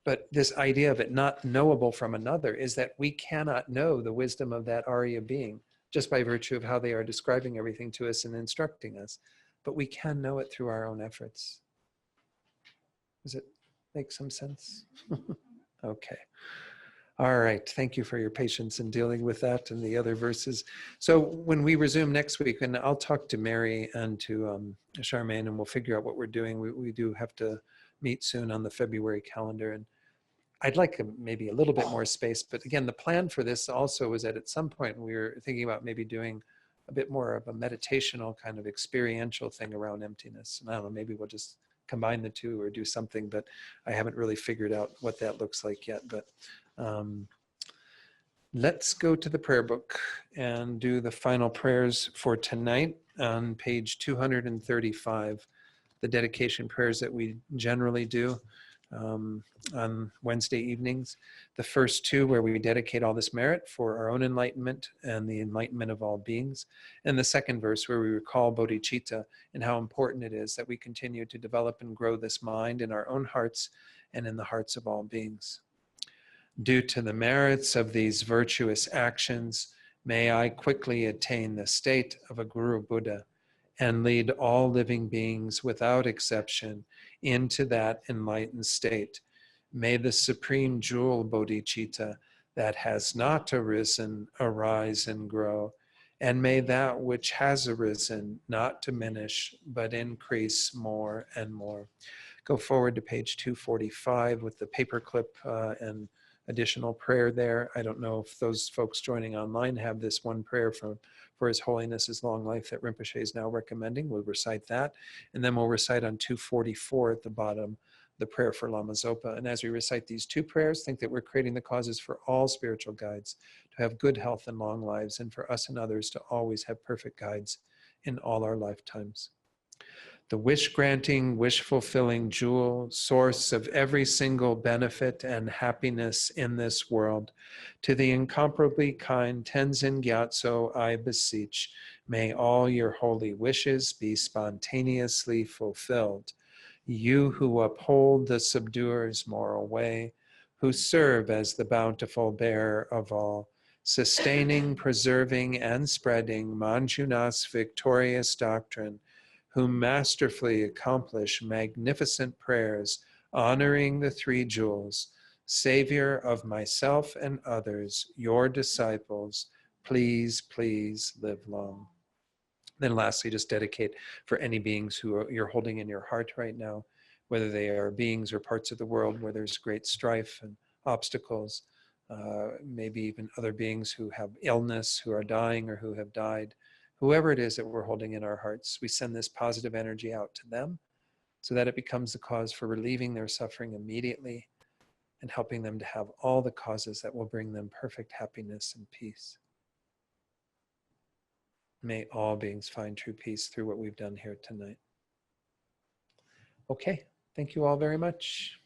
But this idea of it not knowable from another is that we cannot know the wisdom of that Arya being just by virtue of how they are describing everything to us and instructing us. But we can know it through our own efforts. Does it make some sense? Okay. All right, thank you for your patience in dealing with that and the other verses. So when we resume next week, and I'll talk to Mary and to Charmaine, and we'll figure out what we're doing. We do have to meet soon on the February calendar, and I'd like maybe a little bit more space. But again, the plan for this also is that at some point we were thinking about maybe doing a bit more of a meditational kind of experiential thing around emptiness. And I don't know, maybe we'll just combine the two or do something, but I haven't really figured out what that looks like yet. But let's go to the prayer book and do the final prayers for tonight on page 235, the dedication prayers that we generally do on Wednesday evenings. The first 2 where we dedicate all this merit for our own enlightenment and the enlightenment of all beings. And the second verse where we recall bodhicitta and how important it is that we continue to develop and grow this mind in our own hearts and in the hearts of all beings. Due to the merits of these virtuous actions, may I quickly attain the state of a Guru Buddha and lead all living beings without exception into that enlightened state. May the supreme jewel bodhicitta that has not arisen arise and grow, and may that which has arisen not diminish but increase more and more. Go forward to page 245 with the paperclip and additional prayer there. I don't know if those folks joining online have this one prayer for His Holiness, His long life that Rinpoche is now recommending. We'll recite that. And then we'll recite on 244 at the bottom, the prayer for Lama Zopa. And as we recite these 2 prayers, think that we're creating the causes for all spiritual guides to have good health and long lives, and for us and others to always have perfect guides in all our lifetimes. The wish-granting, wish-fulfilling jewel, source of every single benefit and happiness in this world, to the incomparably kind Tenzin Gyatso I beseech, may all your holy wishes be spontaneously fulfilled. You who uphold the subduer's moral way, who serve as the bountiful bearer of all, sustaining, preserving, and spreading Manjunath's victorious doctrine, who masterfully accomplish magnificent prayers honoring the 3 jewels, Savior of myself and others, your disciples, please, please live long. Then lastly, just dedicate for any beings who you're holding in your heart right now, whether they are beings or parts of the world where there's great strife and obstacles, maybe even other beings who have illness, who are dying or who have died. Whoever it is that we're holding in our hearts, we send this positive energy out to them so that it becomes the cause for relieving their suffering immediately and helping them to have all the causes that will bring them perfect happiness and peace. May all beings find true peace through what we've done here tonight. Okay, thank you all very much.